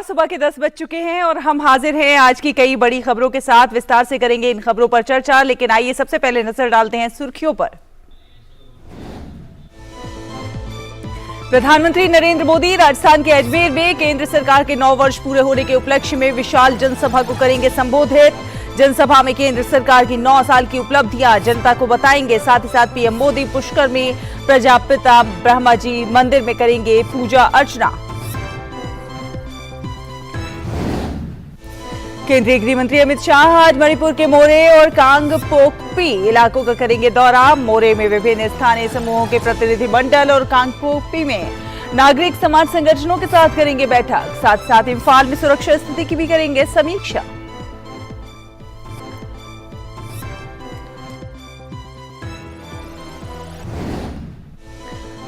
नमस्कार, सुबह के 10 बज चुके हैं और हम हाजिर हैं आज की कई बड़ी खबरों के साथ। विस्तार से करेंगे इन खबरों पर चर्चा, लेकिन आइए सबसे पहले नजर डालते हैं सुर्खियों पर। प्रधानमंत्री नरेंद्र मोदी राजस्थान के अजमेर में केंद्र सरकार के 9 वर्ष पूरे होने के उपलक्ष्य में विशाल जनसभा को करेंगे संबोधित। जनसभा में केंद्र सरकार की 9 साल की उपलब्धियां जनता को बताएंगे। साथ ही साथ पीएम मोदी पुष्कर में प्रजापिता ब्रह्मा जी मंदिर में करेंगे पूजा अर्चना। केंद्रीय गृह मंत्री अमित शाह आज मणिपुर के मोरे और कांगपोकपी इलाकों का करेंगे दौरा। मोरे में विभिन्न स्थानीय समूहों के प्रतिनिधिमंडल और कांगपोकपी में नागरिक समाज संगठनों के साथ करेंगे बैठक। साथ साथ इम्फाल में सुरक्षा स्थिति की भी करेंगे समीक्षा।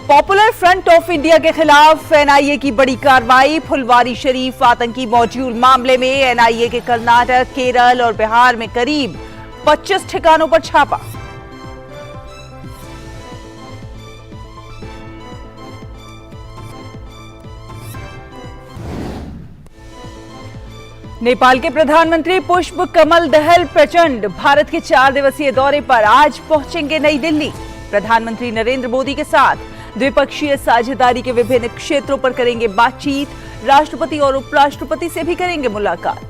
पॉपुलर फ्रंट ऑफ इंडिया के खिलाफ एनआईए की बड़ी कार्रवाई। फुलवारी शरीफ आतंकी मॉड्यूल मामले में एनआईए के कर्नाटक, केरल और बिहार में करीब 25 ठिकानों पर छापा। नेपाल के प्रधानमंत्री पुष्प कमल दहल प्रचंड भारत के 4 दिवसीय दौरे पर आज पहुंचेंगे नई दिल्ली। प्रधानमंत्री नरेंद्र मोदी के साथ द्विपक्षीय साझेदारी के विभिन्न क्षेत्रों पर करेंगे बातचीत। राष्ट्रपति और उपराष्ट्रपति से भी करेंगे मुलाकात।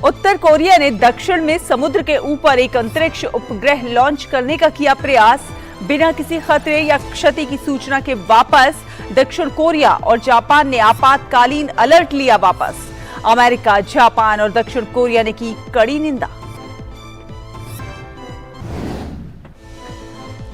उत्तर कोरिया ने दक्षिण में समुद्र के ऊपर एक अंतरिक्ष उपग्रह लॉन्च करने का किया प्रयास। बिना किसी खतरे या क्षति की सूचना के वापस। दक्षिण कोरिया और जापान ने आपातकालीन अलर्ट लिया वापस। अमेरिका, जापान और दक्षिण कोरिया ने की कड़ी निंदा।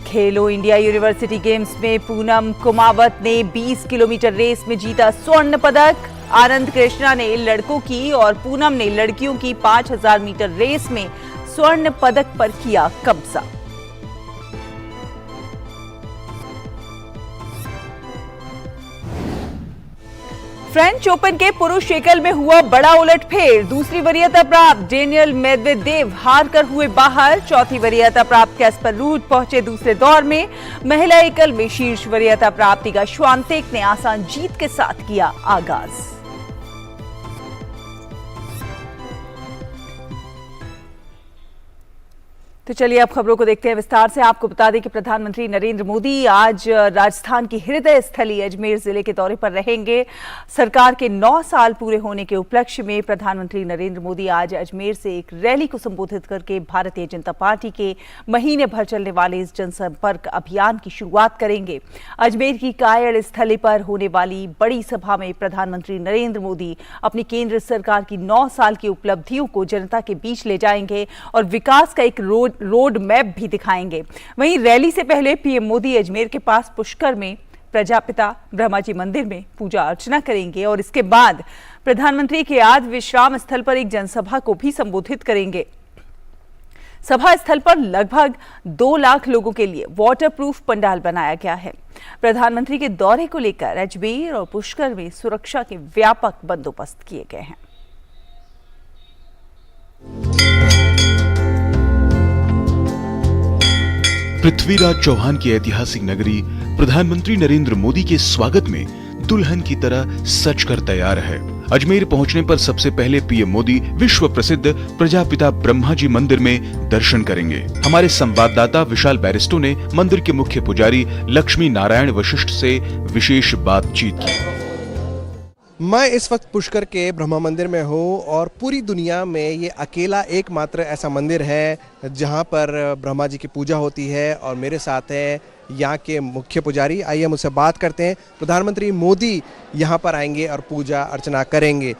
खेलो इंडिया यूनिवर्सिटी गेम्स में पूनम कुमावत ने 20 किलोमीटर रेस में जीता स्वर्ण पदक। आनंद कृष्णा ने लड़कों की और पूनम ने लड़कियों की 5000 मीटर रेस में स्वर्ण पदक पर किया कब्जा। फ्रेंच ओपन के पुरुष एकल में हुआ बड़ा उलटफेर। दूसरी वरीयता प्राप्त डेनियल मेदवेदेव हार कर हुए बाहर। चौथी वरीयता प्राप्त कैस्पर रूड पहुंचे दूसरे दौर में। महिला एकल में शीर्ष वरीयता प्राप्त इगा श्वांतेक ने आसान जीत के साथ किया आगाज। तो चलिए अब खबरों को देखते हैं विस्तार से। आपको बता दें कि प्रधानमंत्री नरेंद्र मोदी आज राजस्थान की हृदय स्थली अजमेर जिले के दौरे पर रहेंगे। सरकार के 9 साल पूरे होने के उपलक्ष्य में प्रधानमंत्री नरेंद्र मोदी आज अजमेर से एक रैली को संबोधित करके भारतीय जनता पार्टी के महीने भर चलने वाले इस जनसंपर्क अभियान की शुरुआत करेंगे। अजमेर की कायड़ स्थली पर होने वाली बड़ी सभा में प्रधानमंत्री नरेंद्र मोदी अपनी केंद्र सरकार की 9 साल की उपलब्धियों को जनता के बीच ले जाएंगे और विकास का एक रोड मैप भी दिखाएंगे। वहीं रैली से पहले पीएम मोदी अजमेर के पास पुष्कर में प्रजापिता ब्रह्मा जी मंदिर में पूजा अर्चना करेंगे और इसके बाद प्रधानमंत्री के याद विश्राम स्थल पर एक जनसभा को भी संबोधित करेंगे। सभा स्थल पर लगभग 2 लाख लोगों के लिए वाटरप्रूफ पंडाल बनाया गया है। प्रधानमंत्री के दौरे को लेकर अजमेर और पुष्कर में सुरक्षा के व्यापक बंदोबस्त किए गए हैं। पृथ्वीराज चौहान की ऐतिहासिक नगरी प्रधानमंत्री नरेंद्र मोदी के स्वागत में दुल्हन की तरह सज कर तैयार है। अजमेर पहुंचने पर सबसे पहले पीएम मोदी विश्व प्रसिद्ध प्रजापिता ब्रह्मा जी मंदिर में दर्शन करेंगे। हमारे संवाददाता विशाल बैरिस्टो ने मंदिर के मुख्य पुजारी लक्ष्मी नारायण वशिष्ठ से विशेष बातचीत की। मैं इस वक्त पुष्कर के ब्रह्मा मंदिर में हूँ और पूरी दुनिया में ये अकेला एकमात्र ऐसा मंदिर है जहाँ पर ब्रह्मा जी की पूजा होती है। और मेरे साथ है यहाँ के मुख्य पुजारी। आइए हम उससे बात करते हैं। प्रधानमंत्री मोदी यहाँ पर आएंगे और पूजा अर्चना करेंगे।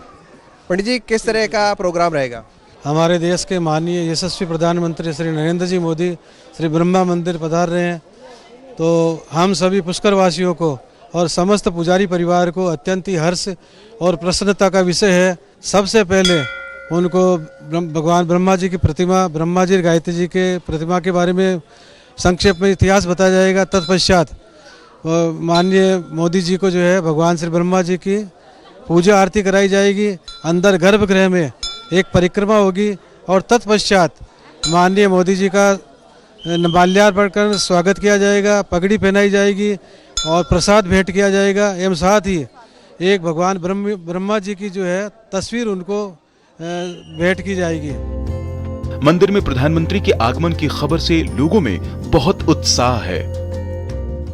पंडित जी, किस तरह का प्रोग्राम रहेगा? हमारे देश के माननीय यशस्वी प्रधानमंत्री श्री नरेंद्र जी मोदी श्री ब्रह्मा मंदिर पधार रहे हैं, तो हम सभी पुष्कर वासियों को और समस्त पुजारी परिवार को अत्यंत ही हर्ष और प्रसन्नता का विषय है। सबसे पहले उनको भगवान ब्रह्मा जी की प्रतिमा, ब्रह्मा जी गायत्री जी के प्रतिमा के बारे में संक्षेप में इतिहास बताया जाएगा। तत्पश्चात माननीय मोदी जी को जो है भगवान श्री ब्रह्मा जी की पूजा आरती कराई जाएगी। अंदर गर्भगृह में एक परिक्रमा होगी और तत्पश्चात माननीय मोदी जी का माल्यार्पण कर स्वागत किया जाएगा, पगड़ी पहनाई जाएगी और प्रसाद भेंट किया जाएगा एवं साथ ही एक भगवान ब्रह्मा जी की जो है तस्वीर उनको भेंट की जाएगी। मंदिर में प्रधानमंत्री के आगमन की खबर से लोगों में बहुत उत्साह है।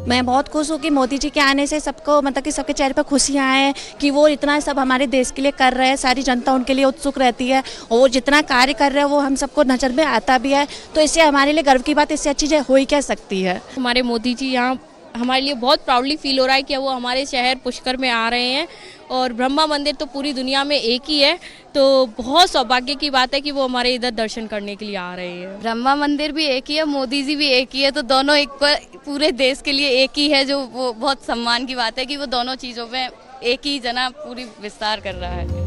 मैं बहुत खुश हूँ कि मोदी जी के आने से सबको मतलब कि सबके चेहरे पर खुशियाँ हैं कि वो इतना सब हमारे देश के लिए कर रहे हैं, सारी जनता उनके लिए उत्सुक रहती है और वो जितना कार्य कर रहे हैं वो हम सबको नज़र में आता भी है, तो इससे हमारे लिए गर्व की बात इससे अच्छी हो ही क्या सकती है। हमारे मोदी जी यहाँ हमारे लिए बहुत प्राउडली फील हो रहा है कि वो हमारे शहर पुष्कर में आ रहे हैं और ब्रह्मा मंदिर तो पूरी दुनिया में एक ही है, तो बहुत सौभाग्य की बात है कि वो हमारे इधर दर्शन करने के लिए आ रहे हैं। ब्रह्मा मंदिर भी एक ही है, मोदी जी भी एक ही है, तो दोनों एक पर पूरे देश के लिए एक ही है, जो वो बहुत सम्मान की बात है कि वो दोनों चीज़ों में एक ही जना पूरी विस्तार कर रहा है।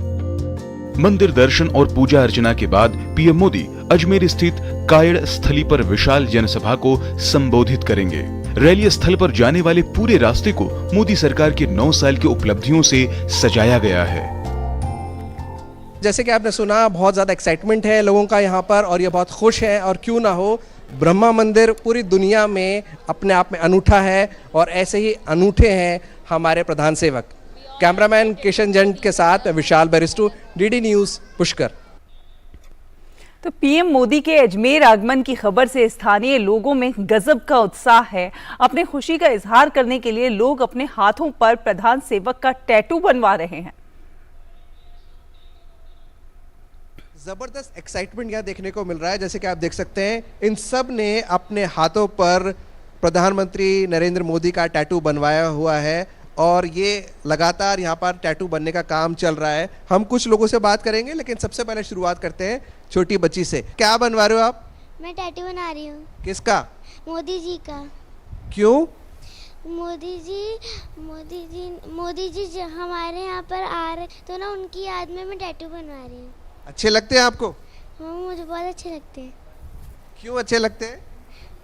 मंदिर दर्शन और पूजा अर्चना के बाद पीएम मोदी अजमेर स्थित कायड़ स्थली पर विशाल जनसभा को संबोधित करेंगे। रैली स्थल पर जाने वाले पूरे रास्ते को मोदी सरकार के 9 साल की उपलब्धियों से सजाया गया है। जैसे कि आपने सुना, बहुत ज़्यादा एक्साइटमेंट है लोगों का यहाँ पर और ये बहुत खुश हैं। और क्यों ना हो, ब्रह्मा मंदिर पूरी दुनिया में अपने आप में अनूठा है और ऐसे ही अनूठे हैं हमारे प्रधान सेवक। कैमरामैन किशन जैन के साथ विशाल बैरिस्टो, डीडी न्यूज़, पुष्कर। तो पीएम मोदी के अजमेर आगमन की खबर से स्थानीय लोगों में गजब का उत्साह है। अपनी खुशी का इजहार करने के लिए लोग अपने हाथों पर प्रधान सेवक का टैटू बनवा रहे हैं। जबरदस्त एक्साइटमेंट यहाँ देखने को मिल रहा है। जैसे कि आप देख सकते हैं, इन सब ने अपने हाथों पर प्रधानमंत्री नरेंद्र मोदी का टैटू बनवाया हुआ है और ये लगातार यहाँ पर टैटू बनने का काम चल रहा है। हम कुछ लोगों से बात करेंगे, लेकिन सबसे पहले शुरुआत करते हैं छोटी बच्ची से। क्या बनवा रहे हो आप? मैं टैटू बना रही हूँ। किसका? मोदी जी का। क्यों? मोदी जी जब हमारे यहाँ पर आ रहे तो ना, उनकी याद में मैं टैटू बनवा रही हूँ। अच्छे लगते हैं आपको? हाँ, मुझे बहुत अच्छे लगते हैं। क्यों अच्छे लगते हैं?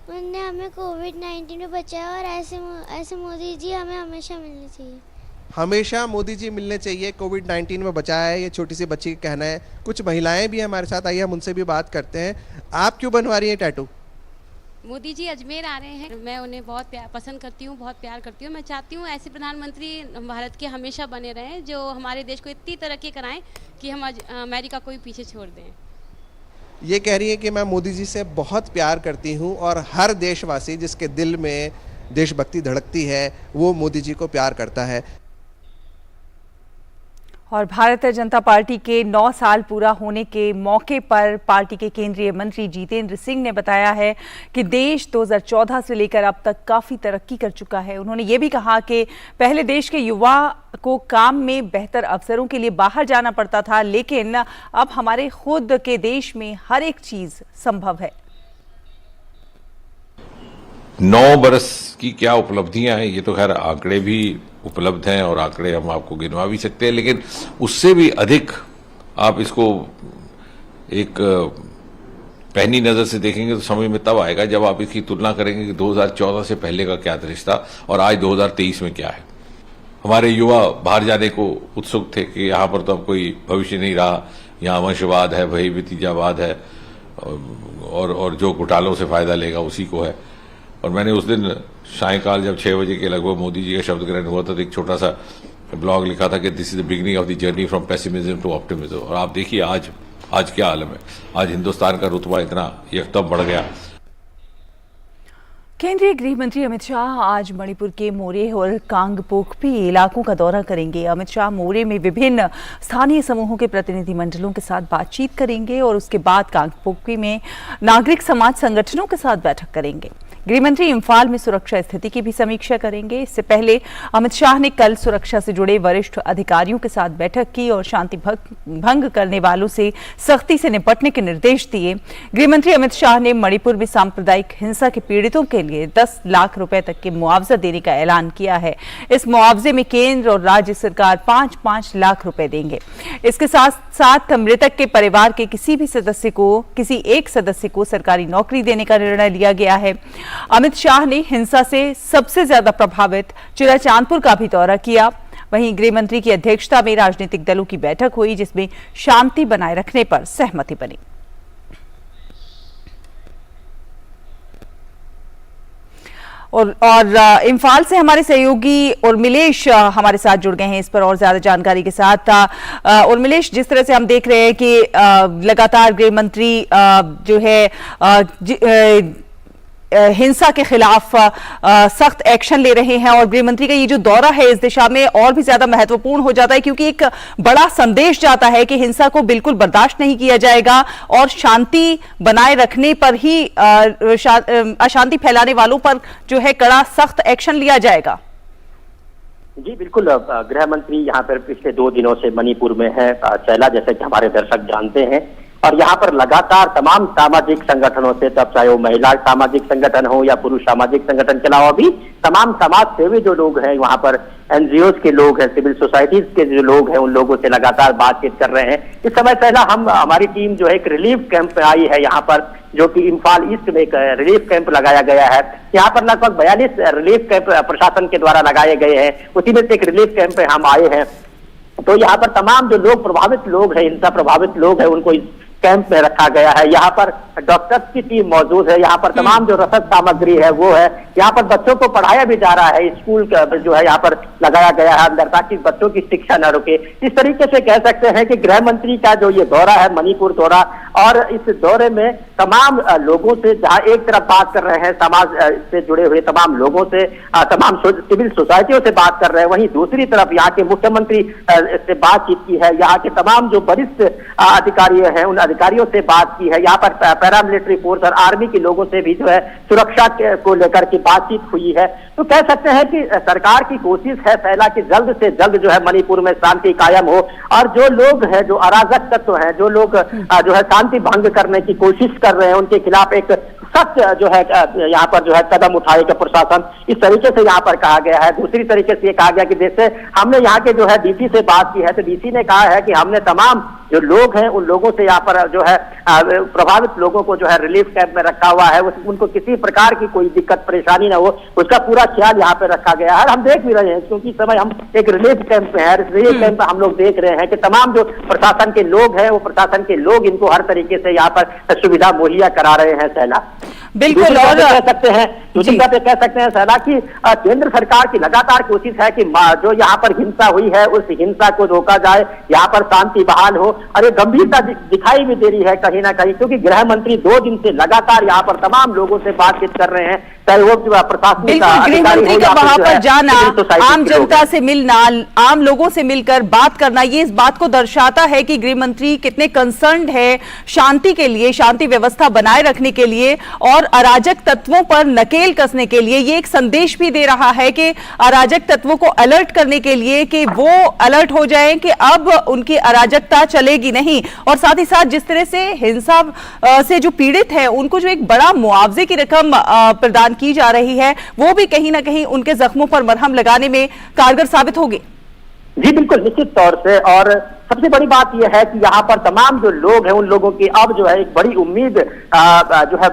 उनने हमें कोविड-19 में बचाया और ऐसे मोदी जी हमें हमेशा मिलने चाहिए। हमेशा मोदी जी मिलने चाहिए, कोविड-19 में बचाया है, ये छोटी सी बच्ची का कहना है। कुछ महिलाएं भी हमारे साथ आई, हम उनसे भी बात करते हैं। आप क्यों बनवा रही हैं टैटू? मोदी जी अजमेर आ रहे हैं, मैं उन्हें बहुत पसंद करती हूँ, बहुत प्यार करती हूँ। मैं चाहती हूँ ऐसे प्रधानमंत्री भारत के हमेशा बने रहें, जो हमारे देश को इतनी तरक्की कराएं कि हम अमेरिका को भी पीछे छोड़ दें। ये कह रही है कि मैं मोदी जी से बहुत प्यार करती हूँ और हर देशवासी जिसके दिल में देशभक्ति धड़कती है वो मोदी जी को प्यार करता है। और भारतीय जनता पार्टी के 9 साल पूरा होने के मौके पर पार्टी के केंद्रीय मंत्री जितेंद्र सिंह ने बताया है कि देश 2014 से लेकर अब तक काफी तरक्की कर चुका है। उन्होंने ये भी कहा कि पहले देश के युवा को काम में बेहतर अवसरों के लिए बाहर जाना पड़ता था, लेकिन अब हमारे खुद के देश में हर एक चीज संभव है। 9 बरस की क्या उपलब्धियां हैं, ये तो खैर आंकड़े भी उपलब्ध हैं और आंकड़े हम आपको गिनवा भी सकते हैं, लेकिन उससे भी अधिक आप इसको एक पहनी नज़र से देखेंगे तो समझ में तब आएगा जब आप इसकी तुलना करेंगे कि 2014 से पहले का क्या दृश्य था और आज 2023 में क्या है। हमारे युवा बाहर जाने को उत्सुक थे कि यहाँ पर तो अब कोई भविष्य नहीं रहा, यहाँ वंशवाद है, भई भतीजावाद है और जो घोटालों से फायदा लेगा उसी को है। और मैंने उस दिन सायंकाल जब 6 बजे के लगभग मोदी जी का शब्द ग्रहण हुआ था तो एक छोटा सा ब्लॉग लिखा था कि this is the beginning of the journey from pessimism to optimism. और आप देखिए आज क्या आलम है, आज हिंदुस्तान का रुतबा इतना यकदम बढ़ गया। केंद्रीय गृह मंत्री अमित शाह आज मणिपुर के मोरे और कांगपोकपी इलाकों का दौरा करेंगे। अमित शाह मोरे में विभिन्न स्थानीय समूहों के प्रतिनिधिमंडलों के साथ बातचीत करेंगे और उसके बाद कांगपोकपी में नागरिक समाज संगठनों के साथ बैठक करेंगे। गृह मंत्री इम्फाल में सुरक्षा स्थिति की भी समीक्षा करेंगे। इससे पहले अमित शाह ने कल सुरक्षा से जुड़े वरिष्ठ अधिकारियों के साथ बैठक की और शांति भंग करने वालों से सख्ती से निपटने के निर्देश दिए। गृह मंत्री अमित शाह ने मणिपुर में सांप्रदायिक हिंसा के पीड़ितों के लिए 10 लाख रुपए तक के मुआवजा देने का ऐलान किया है। इस मुआवजे में केंद्र और राज्य सरकार 5-5 लाख रुपए देंगे। इसके साथ साथ मृतक के परिवार के किसी एक सदस्य को सरकारी नौकरी देने का निर्णय लिया गया है। अमित शाह ने हिंसा से सबसे ज्यादा प्रभावित चुराचांदपुर का भी दौरा किया। वहीं गृह मंत्री की अध्यक्षता में राजनीतिक दलों की बैठक हुई जिसमें शांति बनाए रखने पर सहमति बनी। और इम्फाल से हमारे सहयोगी उर्मिलेश हमारे साथ जुड़ गए हैं इस पर और ज्यादा जानकारी के साथ। उर्मिलेश, जिस तरह से हम देख रहे हैं कि लगातार गृह मंत्री जो है हिंसा के खिलाफ सख्त एक्शन ले रहे हैं और गृह मंत्री का ये जो दौरा है इस दिशा में और भी ज्यादा महत्वपूर्ण हो जाता है, क्योंकि एक बड़ा संदेश जाता है कि हिंसा को बिल्कुल बर्दाश्त नहीं किया जाएगा और शांति बनाए रखने पर ही अशांति फैलाने वालों पर जो है कड़ा सख्त एक्शन लिया जाएगा। जी बिल्कुल, गृह मंत्री यहाँ पर पिछले 2 दिनों से मणिपुर में है शैला, जैसे कि हमारे दर्शक जानते हैं, और यहाँ पर लगातार तमाम सामाजिक संगठनों से, तब चाहे वो महिला सामाजिक संगठन हो या पुरुष सामाजिक संगठन के अलावा भी तमाम समाज सेवी जो लोग हैं, वहाँ पर एनजीओज के लोग हैं, सिविल सोसाइटीज के जो लोग हैं, उन लोगों से लगातार बातचीत कर रहे हैं। इस समय पहला हमारी टीम जो है एक रिलीफ कैंप आई है यहाँ पर, जो कि इम्फाल ईस्ट में एक रिलीफ कैंप लगाया गया है। यहाँ पर लगभग 42 रिलीफ कैंप प्रशासन के द्वारा लगाए गए हैं, उसी में से एक रिलीफ कैंप पे हम आए हैं। तो यहाँ पर तमाम जो लोग प्रभावित लोग हैं, हिंसा प्रभावित लोग हैं, उनको इस कैंप में रखा गया है। यहाँ पर डॉक्टर्स की टीम मौजूद है, यहाँ पर तमाम जो रसद सामग्री है वो है, यहाँ पर बच्चों को पढ़ाया भी जा रहा है, स्कूल जो है यहाँ पर लगाया गया है अंदर, ताकि बच्चों की शिक्षा न रुके। इस तरीके से कह सकते हैं कि गृह मंत्री का जो ये दौरा है, मणिपुर दौरा, और इस दौरे में तमाम लोगों से, जहाँ एक तरफ बात कर रहे हैं समाज से जुड़े हुए तमाम लोगों से, तमाम सिविल सोसाइटियों से बात कर रहे हैं, वहीं दूसरी तरफ यहाँ के मुख्यमंत्री से बातचीत की है, यहाँ के तमाम जो वरिष्ठ अधिकारी हैं उन अधिकारियों से बात की है, यहाँ पर पैरामिलिट्री फोर्स और आर्मी के लोगों से भी जो है सुरक्षा को लेकर के बातचीत हुई है। तो कह सकते हैं कि सरकार की कोशिश है पहला कि जल्द से जल्द जो है मणिपुर में शांति कायम हो, और जो लोग हैं, जो अराजक तत्व हैं, जो लोग जो है शांति भंग करने की कोशिश कर रहे हैं, उनके खिलाफ एक सख्त जो है यहाँ पर जो है कदम उठाएगा प्रशासन, इस तरीके से यहाँ पर कहा गया है। दूसरी तरीके से ये कहा गया कि जैसे हमने यहाँ के जो है डीसी से बात की है, तो डीसी ने कहा है कि हमने तमाम जो लोग हैं उन लोगों से यहाँ पर जो है प्रभावित लोगों को जो है रिलीफ कैंप में रखा हुआ है, उनको किसी प्रकार की कोई दिक्कत परेशानी ना हो, उसका पूरा ख्याल यहाँ पे रखा गया है। हम देख भी रहे हैं, क्योंकि समय हम एक रिलीफ कैंप में है, रिलीफ कैंप में हम लोग देख रहे हैं कि तमाम जो प्रशासन के लोग हैं, वो प्रशासन के लोग इनको हर तरीके से यहाँ पर सुविधा मुहैया करा रहे हैं। शैला, बिल्कुल, और कह सकते हैं दूसरी बात कह सकते हैं शैला कि केंद्र सरकार की लगातार कोशिश है कि जो यहाँ पर हिंसा हुई है उस हिंसा को रोका जाए, यहाँ पर शांति बहाल हो, और ये गंभीरता दिखाई भी दे रही है कहीं ना कहीं, क्योंकि गृह मंत्री 2 दिन से लगातार यहाँ पर तमाम लोगों से बातचीत कर रहे हैं, चाहे वो प्रशासनिक अधिकारी हो या वहां पर जाना, आम जनता से मिलना, आम लोगों से मिलकर बात करना, ये इस बात को दर्शाता है कि गृह मंत्री कितने कंसर्न्ड है शांति के लिए, शांति व्यवस्था बनाए रखने के लिए और अराजक तत्वों पर नकेल कसने के लिए। ये एक संदेश भी दे रहा है कि अराजक तत्वों को अलर्ट करने के लिए कि वो अलर्ट हो जाएं कि अब उनकी अराजकता चलेगी नहीं, और साथ ही साथ जिस तरह से हिंसा से जो पीड़ित है उनको जो एक बड़ा मुआवजे की रकम प्रदान की जा रही है, वो भी कहीं ना कहीं उनके जख्मों पर मरहम लगाने में कारगर साबित होगी। जी बिल्कुल, निश्चित तौर से। और सबसे बड़ी बात यह है कि यहाँ पर तमाम जो लोग हैं उन लोगों की अब जो है एक बड़ी उम्मीद जो है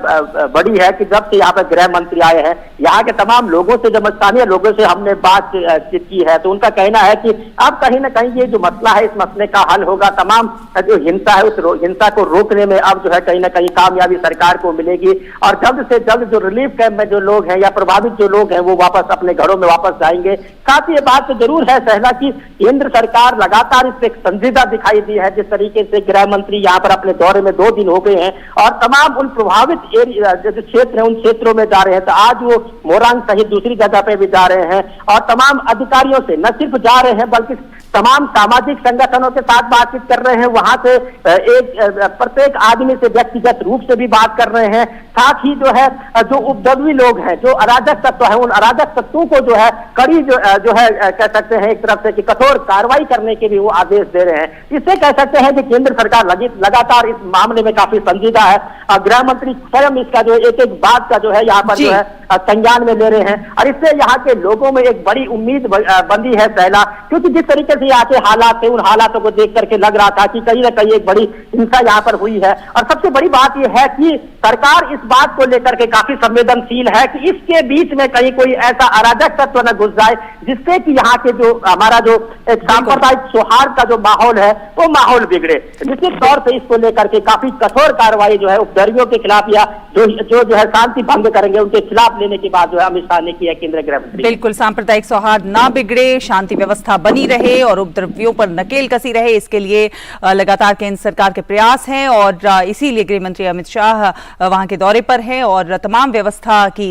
बड़ी है कि जब से यहाँ पर गृह मंत्री आए हैं, यहाँ के तमाम लोगों से, जब स्थानीय लोगों से हमने बातचीत की है, तो उनका कहना है कि अब कहीं ना कहीं ये जो मसला है, इस मसले का हल होगा, तमाम जो हिंसा है उस हिंसा को रोकने में अब जो है कहीं ना कहीं कामयाबी सरकार को मिलेगी, और जल्द से जल्द जो रिलीफ कैंप में जो लोग हैं या प्रभावित जो लोग हैं वो वापस अपने घरों में वापस जाएंगे। साथ ही ये बात तो जरूर है शैला की केंद्र सरकार लगातार इस एक संजीदा दिखाई दी है, जिस तरीके से गृह मंत्री यहाँ पर अपने दौरे में 2 दिन हो गए हैं और तमाम उन प्रभावित एरिया जो क्षेत्र है उन क्षेत्रों में जा रहे हैं। तो आज वो मोरंग सहित दूसरी जगह पे भी जा रहे हैं और तमाम अधिकारियों से न सिर्फ जा रहे हैं बल्कि तमाम सामाजिक संगठनों के साथ बातचीत कर रहे हैं, वहां से प्रत्येक आदमी से व्यक्तिगत रूप से भी बात कर रहे हैं। साथ ही जो है जो उपद्रवी लोग हैं, जो अराजक तत्व है, उन अराजक तत्वों को जो है कड़ी जो है कह सकते हैं एक तरफ से कि कठोर कार्रवाई करने के भी वो आदेश दे रहे हैं। इससे कह सकते हैं कि केंद्र सरकार लगातार इस मामले में काफी संजीदा है। गृह मंत्री स्वयं इसका जो एक एक बात का जो है यहाँ पर जो है संज्ञान में ले रहे हैं और इससे यहाँ के लोगों में एक बड़ी उम्मीद बंधी है शैला, क्योंकि जिस तरीके से यहाँ के हालात थे उन हालातों को देख करके लग रहा था कि कहीं ना कहीं एक बड़ी हिंसा यहाँ पर हुई है। और सबसे बड़ी बात यह है कि सरकार इस बात को लेकर के काफी संवेदनशील है कि इसके बीच में कहीं कोई ऐसा अराजक तत्व न घुस जाए जिससे कि यहाँ के जो हमारा जो एक सांप्रदायिक सौहार्द का जो माहौल माहौल है वो माहौल बिगड़े। निश्चित तौर से इसको लेकर के काफी कठोर कार्रवाई जो है उपद्रवियों के खिलाफ या जो है शांति भंग करेंगे उनके खिलाफ लेने की बात जो है अमित शाह ने की है केंद्रीय गृह मंत्री। बिल्कुल, सांप्रदायिक सौहार्द ना बिगड़े, शांति व्यवस्था बनी रहे और उपद्रवियों पर नकेल कसी रहे, इसके लिए लगातार केंद्र सरकार के प्रयास हैं और इसीलिए गृह मंत्री अमित शाह वहां के दौरे पर हैं और तमाम व्यवस्था की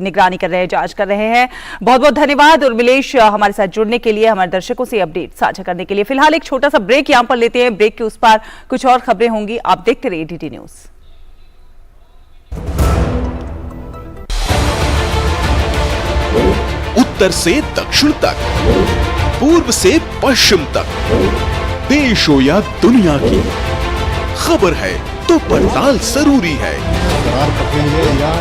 निगरानी कर रहे हैं, जांच कर रहे हैं। बहुत बहुत धन्यवाद उर्मिलेश हमारे साथ जुड़ने के लिए, हमारे दर्शकों से अपडेट साझा करने के लिए। फिलहाल एक छोटा सा ब्रेक यहां पर लेते हैं, ब्रेक के उस पार कुछ और खबरें होंगी, आप देखते रहिए डीडी न्यूज। उत्तर से दक्षिण तक, पूर्व से पश्चिम तक, देश हो या दुनिया की खबर है तो पड़ताल जरूरी है।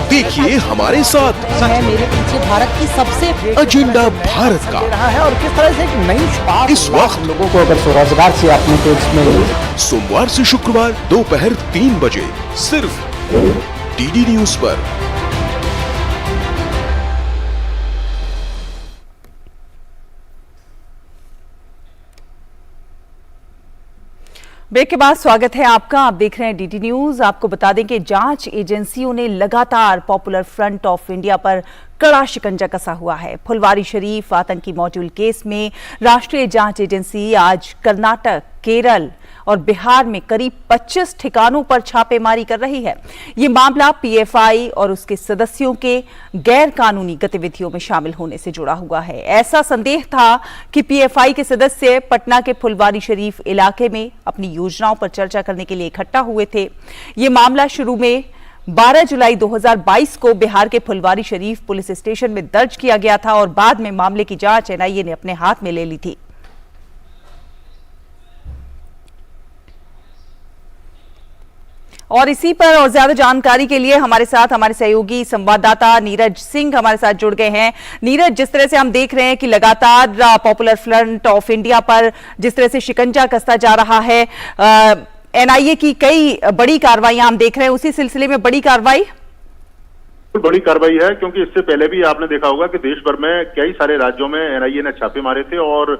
देखिए हमारे साथ मेरे पीछे भारत की सबसे एजेंडा भारत का रहा है और किस तरह से एक नई शुरुआत इस वक्त लोगों को अगर स्वरोजगार से अपने तो इसमें सोमवार से शुक्रवार दोपहर 3 बजे सिर्फ डीडी न्यूज पर। ब्रेक के बाद स्वागत है आपका, आप देख रहे हैं डीडी न्यूज। आपको बता दें कि जांच एजेंसियों ने लगातार पॉपुलर फ्रंट ऑफ इंडिया पर कड़ा शिकंजा कसा हुआ है। फुलवारी शरीफ आतंकी मॉड्यूल केस में राष्ट्रीय जांच एजेंसी आज कर्नाटक, केरल और बिहार में करीब 25 ठिकानों पर छापेमारी कर रही है। ये मामला पीएफआई और उसके सदस्यों के गैर कानूनी गतिविधियों में शामिल होने से जुड़ा हुआ है। ऐसा संदेह था कि पीएफआई के सदस्य पटना के फुलवारी शरीफ इलाके में अपनी योजनाओं पर चर्चा करने के लिए इकट्ठा हुए थे। ये मामला शुरू में 12 जुलाई 2022 को बिहार के फुलवारी शरीफ पुलिस स्टेशन में दर्ज किया गया था और बाद में मामले की जांच एनआईए ने अपने हाथ में ले ली थी। और इसी पर और ज्यादा जानकारी के लिए हमारे साथ हमारे सहयोगी संवाददाता नीरज सिंह हमारे साथ जुड़ गए हैं। नीरज, जिस तरह से हम देख रहे हैं कि लगातार पॉपुलर फ्रंट ऑफ इंडिया पर जिस तरह से शिकंजा कसता जा रहा है, एनआईए की कई बड़ी कार्रवाइयां हम देख रहे हैं, उसी सिलसिले में बड़ी कार्रवाई है क्योंकि इससे पहले भी आपने देखा होगा कि देश भर में कई सारे राज्यों में एनआईए ने छापे मारे थे और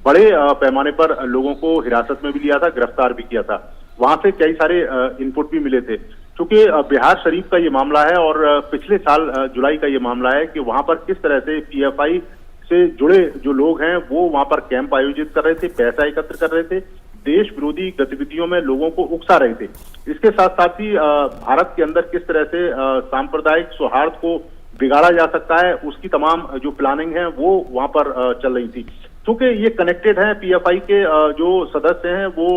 बड़े पैमाने पर लोगों को हिरासत में भी लिया था, गिरफ्तार भी किया था। वहां से कई सारे इनपुट भी मिले थे। क्योंकि बिहार शरीफ का ये मामला है और पिछले साल जुलाई का ये मामला है कि वहां पर किस तरह से पीएफआई से जुड़े जो लोग हैं वो वहां पर कैंप आयोजित कर रहे थे, पैसा एकत्र कर रहे थे, देश विरोधी गतिविधियों में लोगों को उकसा रहे थे। इसके साथ साथ ही भारत के अंदर किस तरह से सांप्रदायिक सौहार्द को बिगाड़ा जा सकता है उसकी तमाम जो प्लानिंग है वो वहां पर चल रही थी। क्योंकि ये कनेक्टेड है, पीएफआई के जो सदस्य हैं वो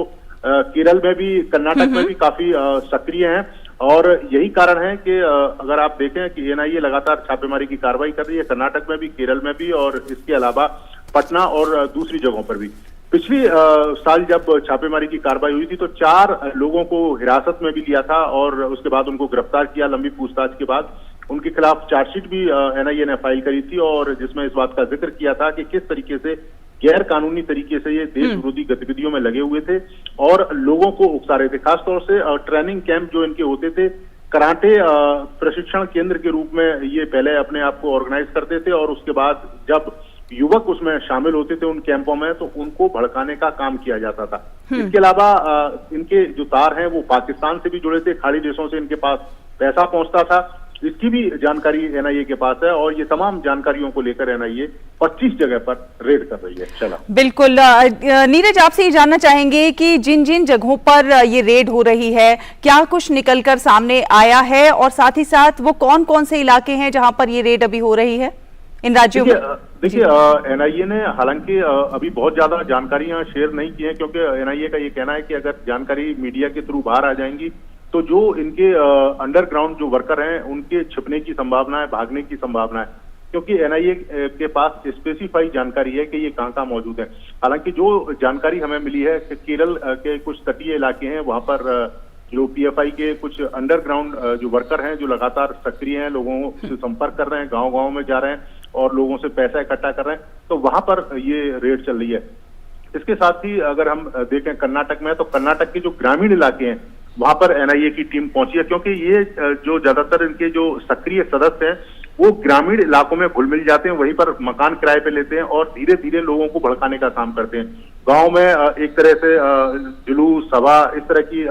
केरल में भी, कर्नाटक में भी काफी सक्रिय हैं और यही कारण है कि अगर आप देखें कि एनआईए लगातार छापेमारी की कार्रवाई कर रही है कर्नाटक में भी, केरल में भी और इसके अलावा पटना और दूसरी जगहों पर भी। पिछली साल जब छापेमारी की कार्रवाई हुई थी तो 4 लोगों को हिरासत में भी लिया था और उसके बाद उनको गिरफ्तार किया। लंबी पूछताछ के बाद उनके खिलाफ चार्जशीट भी एनआईए ने फाइल करी थी और जिसमें इस बात का जिक्र किया था कि किस तरीके से गैर कानूनी तरीके से ये देश विरोधी गतिविधियों में लगे हुए थे और लोगों को उकसा रहे थे। खासतौर से ट्रेनिंग कैंप जो इनके होते थे, कराटे प्रशिक्षण केंद्र के रूप में ये पहले अपने आप को ऑर्गेनाइज करते थे और उसके बाद जब युवक उसमें शामिल होते थे उन कैंपों में तो उनको भड़काने का काम किया जाता था। इसके अलावा इनके जो तार हैं वो पाकिस्तान से भी जुड़े थे, खाड़ी देशों से इनके पास पैसा पहुंचता था, इसकी भी जानकारी एनआईए के पास है और ये तमाम जानकारियों को लेकर एनआईए 25 जगह पर रेड कर रही है। चला बिल्कुल नीरज, आपसे ये जानना चाहेंगे कि जिन जिन जगहों पर ये रेड हो रही है क्या कुछ निकलकर सामने आया है और साथ ही साथ वो कौन कौन से इलाके हैं जहां पर ये रेड अभी हो रही है इन राज्यों में? देखिए एनआईए ने हालांकि अभी बहुत ज्यादा जानकारियां शेयर नहीं की हैं क्योंकि एनआईए का ये कहना है कि अगर जानकारी मीडिया के थ्रू बाहर आ जाएंगी तो जो इनके अंडरग्राउंड जो वर्कर हैं उनके छिपने की संभावना है, भागने की संभावना है, क्योंकि एनआईए के पास स्पेसिफाई जानकारी है कि ये कहाँ मौजूद है। हालांकि जो जानकारी हमें मिली है कि केरल के कुछ तटीय इलाके हैं वहां पर जो पीएफआई के कुछ अंडरग्राउंड जो वर्कर हैं जो लगातार सक्रिय हैं, लोगों से संपर्क कर रहे हैं, गाँव में जा रहे हैं और लोगों से पैसा इकट्ठा कर रहे हैं, तो वहां पर ये रेड चल रही है। इसके साथ ही अगर हम देखें कर्नाटक में तो कर्नाटक के जो ग्रामीण इलाके हैं वहां पर एनआईए की टीम पहुंची है क्योंकि ये जो ज्यादातर इनके जो सक्रिय सदस्य हैं वो ग्रामीण इलाकों में घुल मिल जाते हैं, वहीं पर मकान किराए पे लेते हैं और धीरे धीरे लोगों को भड़काने का काम करते हैं। गांव में एक तरह से जुलूस, सभा, इस तरह की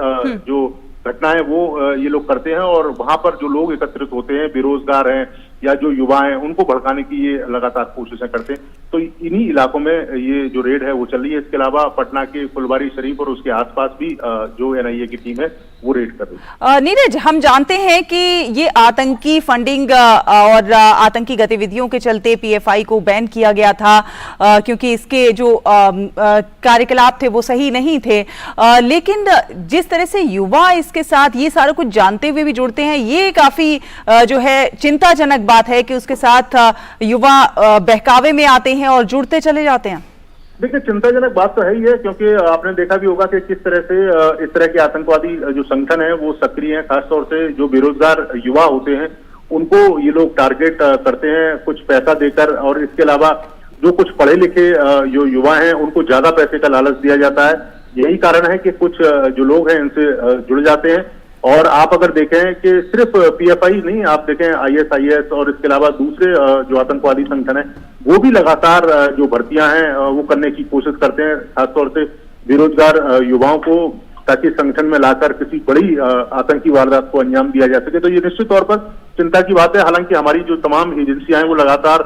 जो घटनाएं वो ये लोग करते हैं और वहां पर जो लोग एकत्रित होते हैं, बेरोजगार हैं या जो युवा हैं, उनको भड़काने की ये लगातार कोशिशें करते हैं। तो इन्हीं इलाकों में ये जो रेड है वो चल रही है। इसके अलावा पटना के फुलवारी शरीफ और उसके आसपास भी जो एनआईए की टीम है वो रेड कर रही है। नीरज, हम जानते हैं कि ये आतंकी फंडिंग और आतंकी गतिविधियों के चलते पीएफआई को बैन किया गया था, क्योंकि इसके जो कार्यकलाप थे वो सही नहीं थे, लेकिन जिस तरह से युवा इसके साथ ये सारा कुछ जानते हुए भी जुड़ते हैं, ये काफी जो है चिंताजनक बात है कि उसके साथ युवा बहकावे में आते हैं और जुड़ते चले जाते हैं। देखिए, चिंताजनक बात तो है ही है, क्योंकि आपने देखा भी होगा कि किस तरह से इस तरह के आतंकवादी जो संगठन है वो सक्रिय हैं। खासतौर से जो बेरोजगार युवा होते हैं उनको ये लोग टारगेट करते हैं कुछ पैसा देकर, और इसके अलावा जो कुछ पढ़े लिखे जो युवा हैं उनको ज्यादा पैसे का लालच दिया जाता है। यही कारण है कि कुछ जो लोग हैं इनसे जुड़ जाते हैं। और आप अगर देखें कि सिर्फ पीएफआई नहीं, आप देखें आईएसआईएस और इसके अलावा दूसरे जो आतंकवादी संगठन है वो भी लगातार जो भर्तियां हैं वो करने की कोशिश करते हैं, खासतौर से बेरोजगार युवाओं को, ताकि संगठन में लाकर किसी बड़ी आतंकी वारदात को अंजाम दिया जा सके। तो ये निश्चित तौर पर चिंता की बात है। हालांकि हमारी जो तमाम एजेंसियां हैं वो लगातार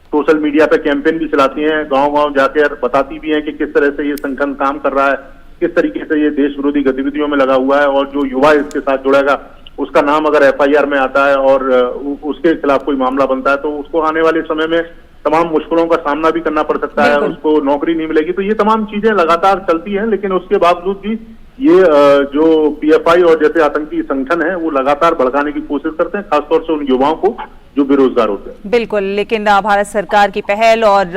सोशल मीडिया पे कैंपेन भी चलाती हैं, गांव-गांव जाकर बताती भी हैं कि किस तरह से ये संगठन काम कर रहा है, किस तरीके से ये देश विरोधी गतिविधियों में लगा हुआ है, और जो युवा इसके साथ जुड़ेगा उसका नाम अगर एफआईआर में आता है और उसके खिलाफ कोई मामला बनता है तो उसको आने वाले समय में तमाम मुश्किलों का सामना भी करना पड़ सकता है, उसको नौकरी नहीं मिलेगी। तो ये तमाम चीजें लगातार चलती हैं, लेकिन उसके बावजूद भी ये जो पीएफआई और जैसे आतंकी संगठन है वो लगातार भड़काने की कोशिश करते हैं, खासतौर से उन युवाओं को जो बेरोजगार होते हैं। बिल्कुल, लेकिन भारत सरकार की पहल और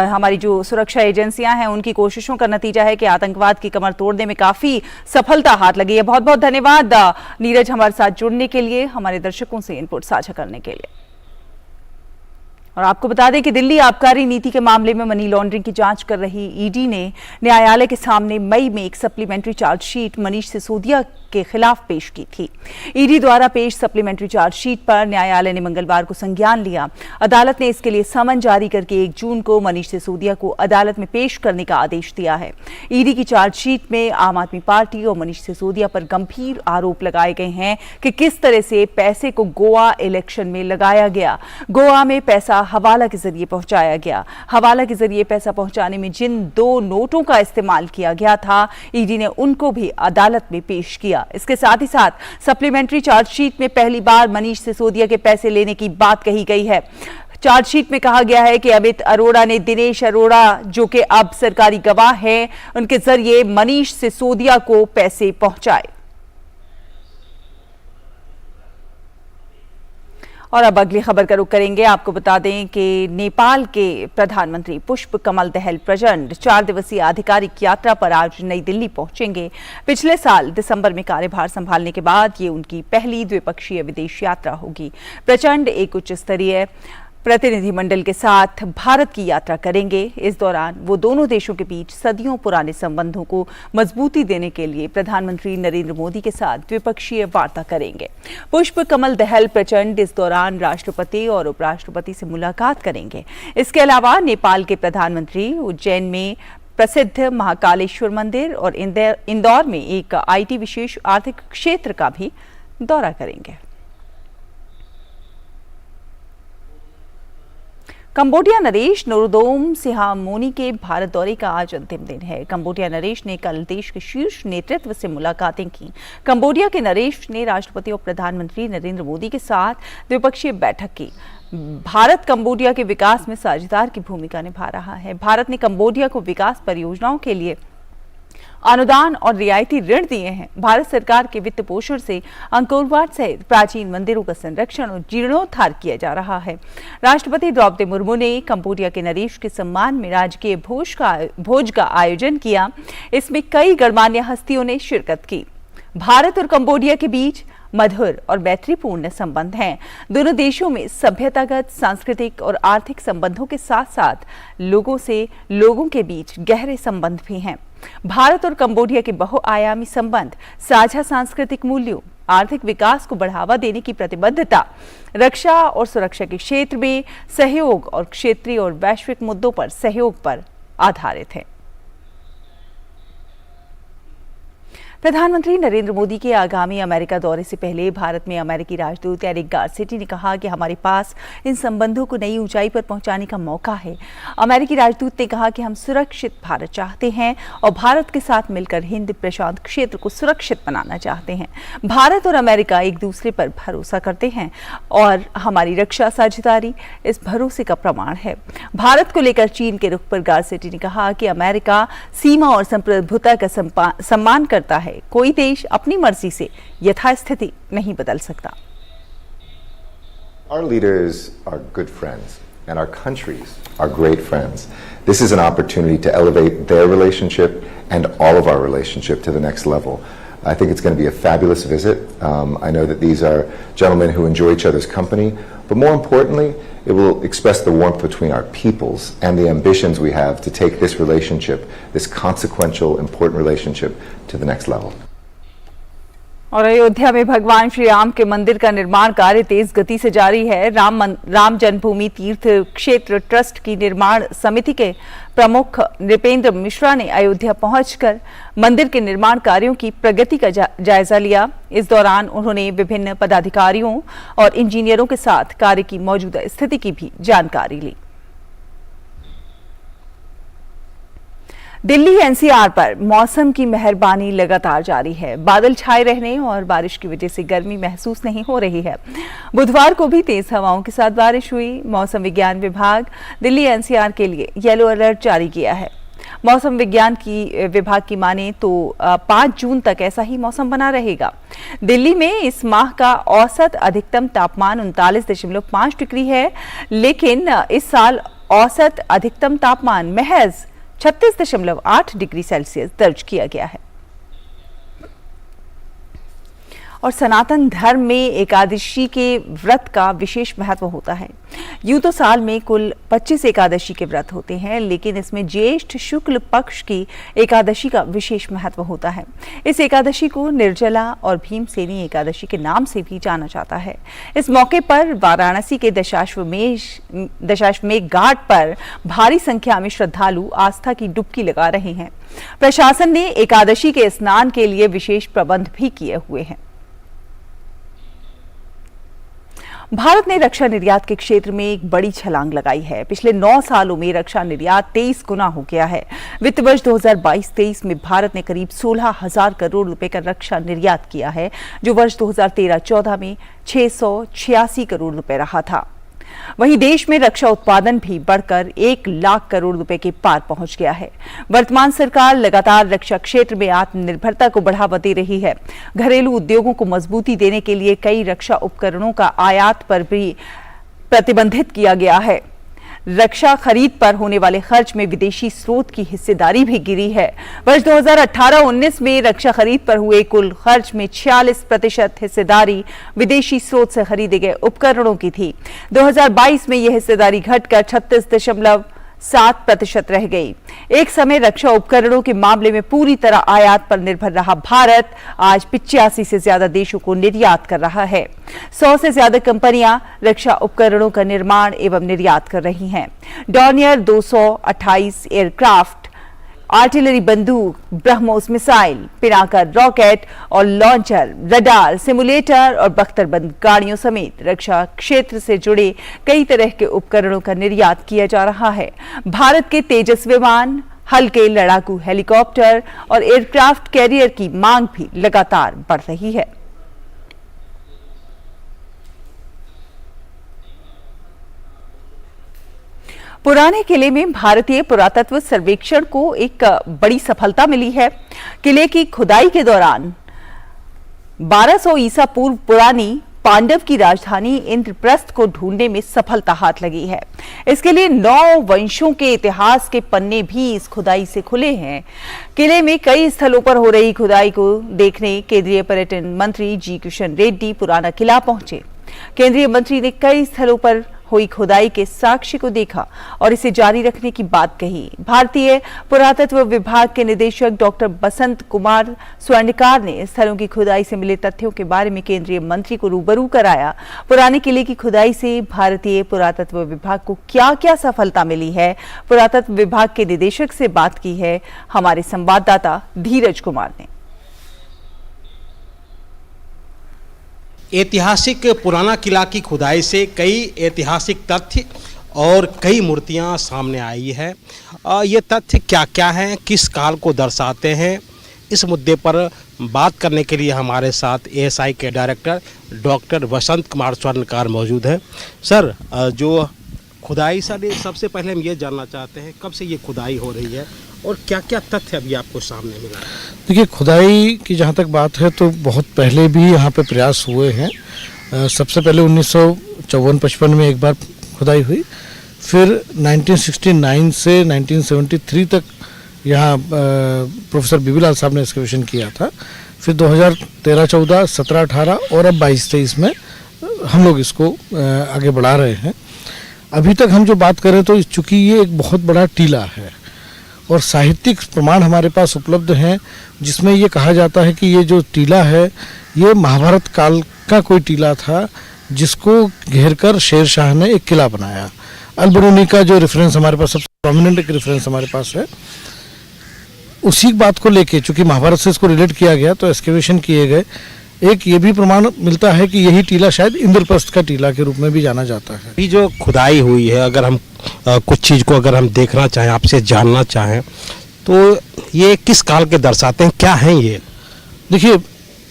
हमारी जो सुरक्षा एजेंसियां हैं उनकी कोशिशों का नतीजा है कि आतंकवाद की कमर तोड़ने में काफी सफलता हाथ लगी है। बहुत बहुत धन्यवाद नीरज, हमारे साथ जुड़ने के लिए, हमारे दर्शकों से इनपुट साझा करने के लिए। और आपको बता दें कि दिल्ली आबकारी नीति के मामले में मनी लॉन्ड्रिंग की जांच कर रही ईडी ने न्यायालय के सामने मई में एक सप्लीमेंट्री चार्जशीट मनीष सिसोदिया के खिलाफ पेश की थी। ईडी द्वारा पेश सप्लीमेंट्री चार्जशीट पर न्यायालय ने मंगलवार को संज्ञान लिया। अदालत ने इसके लिए समन जारी करके 1 जून को मनीष सिसोदिया को अदालत में पेश करने का आदेश दिया है। ईडी की चार्जशीट में आम आदमी पार्टी और मनीष सिसोदिया पर गंभीर आरोप लगाए गए हैं कि किस तरह से पैसे को गोवा इलेक्शन में लगाया गया। गोवा में पैसा हवाला के जरिए पहुंचाया गया। हवाला के जरिए पैसा पहुंचाने में जिन 2 नोटों का इस्तेमाल किया गया था, ईडी ने उनको भी अदालत में पेश किया। इसके साथ ही साथ सप्लीमेंट्री चार्जशीट में पहली बार मनीष सिसोदिया के पैसे लेने की बात कही गई है। चार्जशीट में कहा गया है कि अमित अरोड़ा ने दिनेश अरोड़ा, जो कि अब सरकारी गवाह हैं, उनके जरिए मनीष सिसोदिया को पैसे पहुंचाए। और अब अगली खबर का रुख करेंगे। आपको बता दें कि नेपाल के प्रधानमंत्री पुष्प कमल दहल प्रचंड 4 दिवसीय आधिकारिक यात्रा पर आज नई दिल्ली पहुंचेंगे। पिछले साल दिसंबर में कार्यभार संभालने के बाद ये उनकी पहली द्विपक्षीय विदेश यात्रा होगी। प्रचंड एक उच्च स्तरीय प्रतिनिधिमंडल के साथ भारत की यात्रा करेंगे। इस दौरान वो दोनों देशों के बीच सदियों पुराने संबंधों को मजबूती देने के लिए प्रधानमंत्री नरेंद्र मोदी के साथ द्विपक्षीय वार्ता करेंगे। पुष्प कमल दहल प्रचंड इस दौरान राष्ट्रपति और उपराष्ट्रपति से मुलाकात करेंगे। इसके अलावा नेपाल के प्रधानमंत्री उज्जैन में प्रसिद्ध महाकालेश्वर मंदिर और इंदौर में एक IT विशेष आर्थिक क्षेत्र का भी दौरा करेंगे। कंबोडिया नरेश नोरोदोम सिहामोनी के भारत दौरे का आज अंतिम दिन है। कंबोडिया नरेश ने कल देश के शीर्ष नेतृत्व से मुलाकातें की। कंबोडिया के नरेश ने राष्ट्रपति और प्रधानमंत्री नरेंद्र मोदी के साथ द्विपक्षीय बैठक की। भारत कंबोडिया के विकास में साझेदार की भूमिका निभा रहा है। भारत ने कंबोडिया को विकास परियोजनाओं के लिए अनुदान और रियायती ऋण दिए हैं। भारत सरकार के वित्त पोषण से अंकोर वाट सहित प्राचीन मंदिरों का संरक्षण और जीर्णोद्धार किया जा रहा है। राष्ट्रपति द्रौपदी मुर्मू ने कंबोडिया के नरेश के सम्मान में राजकीय भोज का आयोजन किया। इसमें कई गणमान्य हस्तियों ने शिरकत की। भारत और कंबोडिया के बीच मधुर और मैत्रीपूर्ण संबंध हैं। दोनों देशों में सभ्यतागत, सांस्कृतिक और आर्थिक संबंधों के साथ साथ लोगों के बीच गहरे संबंध भी हैं। भारत और कंबोडिया के बहुआयामी संबंध साझा सांस्कृतिक मूल्यों, आर्थिक विकास को बढ़ावा देने की प्रतिबद्धता, रक्षा और सुरक्षा के क्षेत्र में सहयोग और क्षेत्रीय और वैश्विक मुद्दों पर सहयोग पर आधारित है। प्रधानमंत्री नरेंद्र मोदी के आगामी अमेरिका दौरे से पहले भारत में अमेरिकी राजदूत एरिक गारसेटी ने कहा कि हमारे पास इन संबंधों को नई ऊंचाई पर पहुंचाने का मौका है। अमेरिकी राजदूत ने कहा कि हम सुरक्षित भारत चाहते हैं और भारत के साथ मिलकर हिंद प्रशांत क्षेत्र को सुरक्षित बनाना चाहते हैं। भारत और अमेरिका एक दूसरे पर भरोसा करते हैं और हमारी रक्षा साझेदारी इस भरोसे का प्रमाण है। भारत को लेकर चीन के रुख पर गारसेटी ने कहा कि अमेरिका सीमा और संप्रभुता का सम्मान करता है। कोई देश अपनी मर्जी से यथास्थिति नहीं बदल सकता। Our leaders are good friends and our countries are great friends. This is an opportunity to elevate their relationship and all of our relationship to the next level. I think it's going to be a fabulous visit. I know that these are gentlemen who enjoy each other's company, but more importantly, it will express the warmth between our peoples and the ambitions we have to take this relationship, this consequential, important relationship, to the next level. और अयोध्या में भगवान श्री राम के मंदिर का निर्माण कार्य तेज गति से जारी है। राम जन्मभूमि तीर्थ क्षेत्र ट्रस्ट की निर्माण समिति के प्रमुख नृपेंद्र मिश्रा ने अयोध्या पहुंचकर मंदिर के निर्माण कार्यों की प्रगति का जायजा लिया। इस दौरान उन्होंने विभिन्न पदाधिकारियों और इंजीनियरों के साथ कार्य की मौजूदा स्थिति की भी जानकारी ली। दिल्ली एनसीआर पर मौसम की मेहरबानी लगातार जारी है। बादल छाए रहने और बारिश की वजह से गर्मी महसूस नहीं हो रही है। बुधवार को भी तेज हवाओं के साथ बारिश हुई। मौसम विज्ञान विभाग दिल्ली एनसीआर के लिए येलो अलर्ट जारी किया है। मौसम विज्ञान विभाग की माने तो 5 जून तक ऐसा ही मौसम बना रहेगा। दिल्ली में इस माह का औसत अधिकतम तापमान 39.5 डिग्री है, लेकिन इस साल औसत अधिकतम तापमान महज 36.8 डिग्री सेल्सियस दर्ज किया गया है। और सनातन धर्म में एकादशी के व्रत का विशेष महत्व होता है। यूं तो साल में कुल 25 एकादशी के व्रत होते हैं, लेकिन इसमें ज्येष्ठ शुक्ल पक्ष की एकादशी का विशेष महत्व होता है। इस एकादशी को निर्जला और भीमसेनी एकादशी के नाम से भी जाना जाता है। इस मौके पर वाराणसी के दशाश्वमेध घाट पर भारी संख्या में श्रद्धालु आस्था की डुबकी लगा रहे हैं। प्रशासन ने एकादशी के स्नान के लिए विशेष प्रबंध भी किए हुए हैं। भारत ने रक्षा निर्यात के क्षेत्र में एक बड़ी छलांग लगाई है। पिछले 9 सालों में रक्षा निर्यात 23 गुना हो गया है। वित्त वर्ष 2022-23 में भारत ने करीब 16,000 करोड़ रुपए का रक्षा निर्यात किया है, जो वर्ष 2013-14 में 686 करोड़ रुपए रहा था। वहीं देश में रक्षा उत्पादन भी बढ़कर 1 लाख करोड़ रुपए के पार पहुंच गया है। वर्तमान सरकार लगातार रक्षा क्षेत्र में आत्मनिर्भरता को बढ़ावा दे रही है। घरेलू उद्योगों को मजबूती देने के लिए कई रक्षा उपकरणों का आयात पर भी प्रतिबंधित किया गया है। रक्षा खरीद पर होने वाले खर्च में विदेशी स्रोत की हिस्सेदारी भी गिरी है। वर्ष 2018-19 में रक्षा खरीद पर हुए कुल खर्च में 46% हिस्सेदारी विदेशी स्रोत से खरीदे गए उपकरणों की थी। 2022 में यह हिस्सेदारी घटकर 36.7% रह गई। एक समय रक्षा उपकरणों के मामले में पूरी तरह आयात पर निर्भर रहा भारत आज 85 से ज्यादा देशों को निर्यात कर रहा है। 100 से ज्यादा कंपनियां रक्षा उपकरणों का निर्माण एवं निर्यात कर रही हैं। डॉर्नियर 228 एयरक्राफ्ट, आर्टिलरी बंदूक, ब्रह्मोस मिसाइल, पिनाकर रॉकेट और लॉन्चर, रडार, सिमुलेटर और बख्तरबंद गाड़ियों समेत रक्षा क्षेत्र से जुड़े कई तरह के उपकरणों का निर्यात किया जा रहा है। भारत के तेजस विमान, हल्के लड़ाकू हेलीकॉप्टर और एयरक्राफ्ट कैरियर की मांग भी लगातार बढ़ रही है। पुराने किले में भारतीय पुरातत्व सर्वेक्षण को एक बड़ी सफलता मिली है। किले की खुदाई के दौरान 1200 ईसा पूर्व पुरानी पांडव की राजधानी इंद्रप्रस्थ को ढूंढने में सफलता हाथ लगी है। इसके लिए 9 वंशों के इतिहास के पन्ने भी इस खुदाई से खुले हैं। किले में कई स्थलों पर हो रही खुदाई को देखने केंद्रीय पर्यटन मंत्री जी किशन रेड्डी पुराना किला पहुंचे। केंद्रीय मंत्री ने कई स्थलों पर हुई खुदाई के साक्ष्य को देखा और इसे जारी रखने की बात कही। भारतीय पुरातत्व विभाग के निदेशक डॉक्टर बसंत कुमार स्वर्णकार ने स्थलों की खुदाई से मिले तथ्यों के बारे में केंद्रीय मंत्री को रूबरू कराया। पुराने किले की खुदाई से भारतीय पुरातत्व विभाग को क्या-क्या सफलता मिली है, पुरातत्व विभाग के निदेशक से बात की है हमारे संवाददाता धीरज कुमार ने। ऐतिहासिक पुराना किला की खुदाई से कई ऐतिहासिक तथ्य और कई मूर्तियां सामने आई है। ये तथ्य क्या क्या हैं, किस काल को दर्शाते हैं, इस मुद्दे पर बात करने के लिए हमारे साथ एएसआई के डायरेक्टर डॉक्टर वसंत कुमार स्वर्णकार मौजूद हैं। सर, जो खुदाई सबसे पहले हम ये जानना चाहते हैं कब से ये खुदाई हो रही है और क्या क्या तथ्य अभी आपको सामने मिला? देखिए, खुदाई की जहाँ तक बात है तो बहुत पहले भी यहाँ पे प्रयास हुए हैं। सबसे पहले 1954-55 में एक बार खुदाई हुई, फिर 1969 से 1973 तक यहाँ प्रोफेसर बीबीलाल साहब ने एक्सकवेशन किया था। फिर 2013, 14, 17, 18 और अब 22, 23 में हम लोग इसको आगे बढ़ा रहे हैं। अभी तक हम जो बात करें तो चूँकि ये एक बहुत बड़ा टीला है और साहित्यिक प्रमाण हमारे पास उपलब्ध हैं जिसमें ये कहा जाता है कि ये जो टीला है ये महाभारत काल का कोई टीला था जिसको घेरकर शेर शाह ने एक किला बनाया। अल-बरूनी का जो रेफरेंस हमारे पास सबसे प्रोमिनेंट एक रेफरेंस हमारे पास है, उसी बात को लेके चूंकि महाभारत से इसको रिलेट किया गया तो एक्सकेवेशन किए गए। एक ये भी प्रमाण मिलता है कि यही टीला शायद इंद्रप्रस्थ का टीला के रूप में भी जाना जाता है। अभी जो खुदाई हुई है, अगर हम कुछ चीज़ को अगर हम देखना चाहें, आपसे जानना चाहें, तो ये किस काल के दर्शाते हैं, क्या हैं ये? देखिए,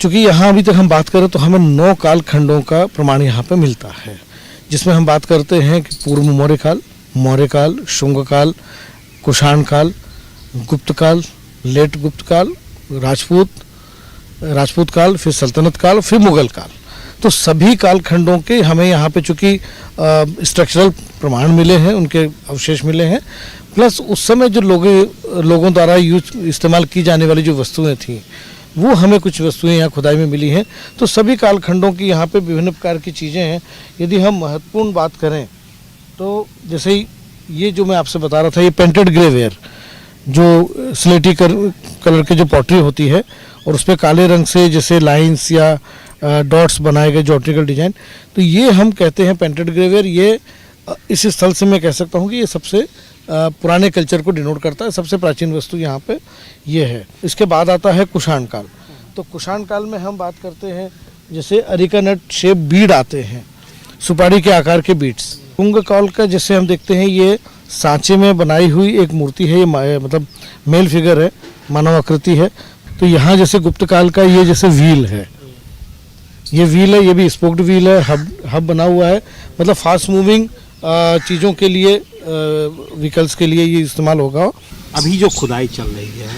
चूंकि यहाँ अभी तक हम बात करें तो हमें 9 काल खंडों का प्रमाण यहाँ पे मिलता है, जिसमें हम बात करते हैं कि पूर्व मौर्य काल, शुंग काल, कुषाण काल, गुप्त काल, लेट गुप्त काल, राजपूत काल, फिर सल्तनत काल, फिर मुगल काल। तो सभी कालखंडों के हमें यहाँ पे चूँकि स्ट्रक्चरल प्रमाण मिले हैं, उनके अवशेष मिले हैं, प्लस उस समय जो लोगों द्वारा इस्तेमाल की जाने वाली जो वस्तुएं थीं वो हमें कुछ वस्तुएं यहाँ खुदाई में मिली हैं। तो सभी कालखंडों की यहाँ पे विभिन्न प्रकार की चीज़ें हैं। यदि हम महत्वपूर्ण बात करें तो जैसे ही ये जो मैं आपसे बता रहा था, ये पेंटेड ग्रेवेयर जो स्लेटी कलर की जो पॉटरी होती है और उस पर काले रंग से जैसे लाइंस या डॉट्स बनाए गए ज्योमेट्रिकल डिजाइन, तो ये हम कहते हैं पेंटेड ग्रेवेयर। ये इस स्थल से मैं कह सकता हूँ कि ये सबसे पुराने कल्चर को डिनोट करता है। सबसे प्राचीन वस्तु यहाँ पे ये है। इसके बाद आता है कुषाण काल। तो कुषाण काल में हम बात करते हैं जैसे अरिका नट शेप बीड आते हैं, सुपारी के आकार के बीड्स। शुंग काल का जैसे हम देखते हैं ये सांचे में बनाई हुई एक मूर्ति है, ये मतलब मेल फिगर है, मानव आकृति है। तो यहाँ जैसे गुप्त काल का ये जैसे व्हील है, ये व्हील है, ये भी स्पोक्ड व्हील है, हब बना हुआ है, मतलब फास्ट मूविंग चीज़ों के लिए, व्हीकल्स के लिए ये इस्तेमाल होगा। अभी जो खुदाई चल रही है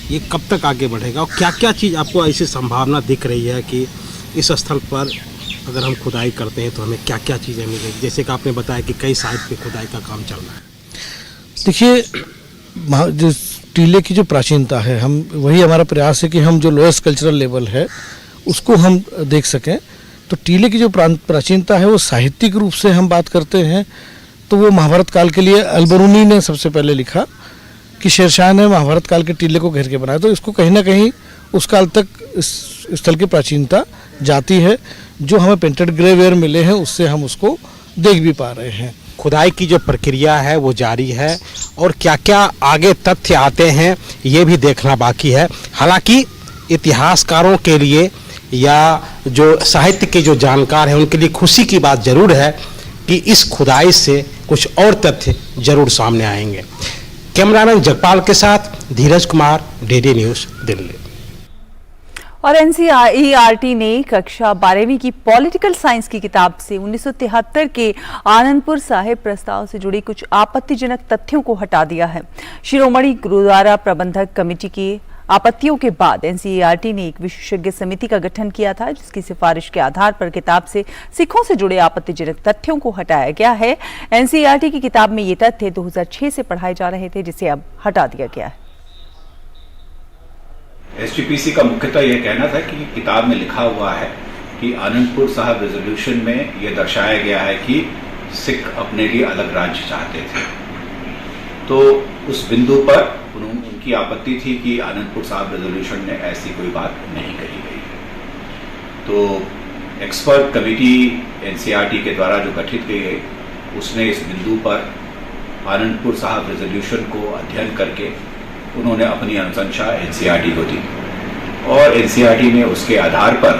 ये कब तक आगे बढ़ेगा और क्या क्या चीज़ आपको ऐसी संभावना दिख रही है कि इस स्थल पर अगर हम खुदाई करते हैं तो हमें क्या क्या चीज़ें मिलेगी? जैसे कि आपने बताया कि कई साइट पे खुदाई का काम चल रहा है। देखिए, जिस टीले की जो प्राचीनता है, हम वही हमारा प्रयास है कि हम जो लोएस्ट कल्चरल लेवल है उसको हम देख सकें। तो टीले की जो प्राचीनता है वो साहित्यिक रूप से हम बात करते हैं तो वो महाभारत काल के लिए अल-बरूनी ने सबसे पहले लिखा कि शेरशाह ने महाभारत काल के टीले को घेर के बनाया। तो इसको कहीं ना कहीं उस काल तक इस स्थल की प्राचीनता जाती है। जो हमें पेंटेड ग्रेवेयर मिले हैं उससे हम उसको देख भी पा रहे हैं। खुदाई की जो प्रक्रिया है वो जारी है और क्या क्या आगे तथ्य आते हैं ये भी देखना बाकी है। हालांकि इतिहासकारों के लिए या जो साहित्य के जो जानकार हैं उनके लिए खुशी की बात जरूर है कि इस खुदाई से कुछ और तथ्य जरूर सामने आएंगे। कैमरामैन जगपाल के साथ धीरज कुमार, डीडी न्यूज़, दिल्ली। और एनसीईआरटी ने कक्षा 12वीं की पॉलिटिकल साइंस की किताब से 1973 के आनंदपुर साहिब प्रस्ताव से जुड़ी कुछ आपत्तिजनक तथ्यों को हटा दिया है। शिरोमणि गुरुद्वारा प्रबंधक कमेटी की आपत्तियों के बाद एनसीईआरटी ने एक विशेषज्ञ समिति का गठन किया था, जिसकी सिफारिश के आधार पर किताब से सिखों से जुड़े आपत्तिजनक तथ्यों को हटाया गया है। एनसीईआरटी की किताब में ये तथ्य 2006 से पढ़ाए जा रहे थे, जिसे अब हटा दिया गया है। एसजीपीसी का मुख्यतः यह कहना था कि किताब में लिखा हुआ है कि आनंदपुर साहब रेजोल्यूशन में यह दर्शाया गया है कि सिख अपने लिए अलग राज्य चाहते थे। तो उस बिंदु पर उनकी आपत्ति थी कि आनंदपुर साहब रेजोल्यूशन में ऐसी कोई बात नहीं कही गई। तो एक्सपर्ट कमेटी एनसीईआरटी के द्वारा जो गठित की गई उसने इस बिंदु पर आनंदपुर साहब रेजोल्यूशन को अध्ययन करके उन्होंने अपनी अनुशंसा एनसीईआरटी को दी और एनसीईआरटी ने उसके आधार पर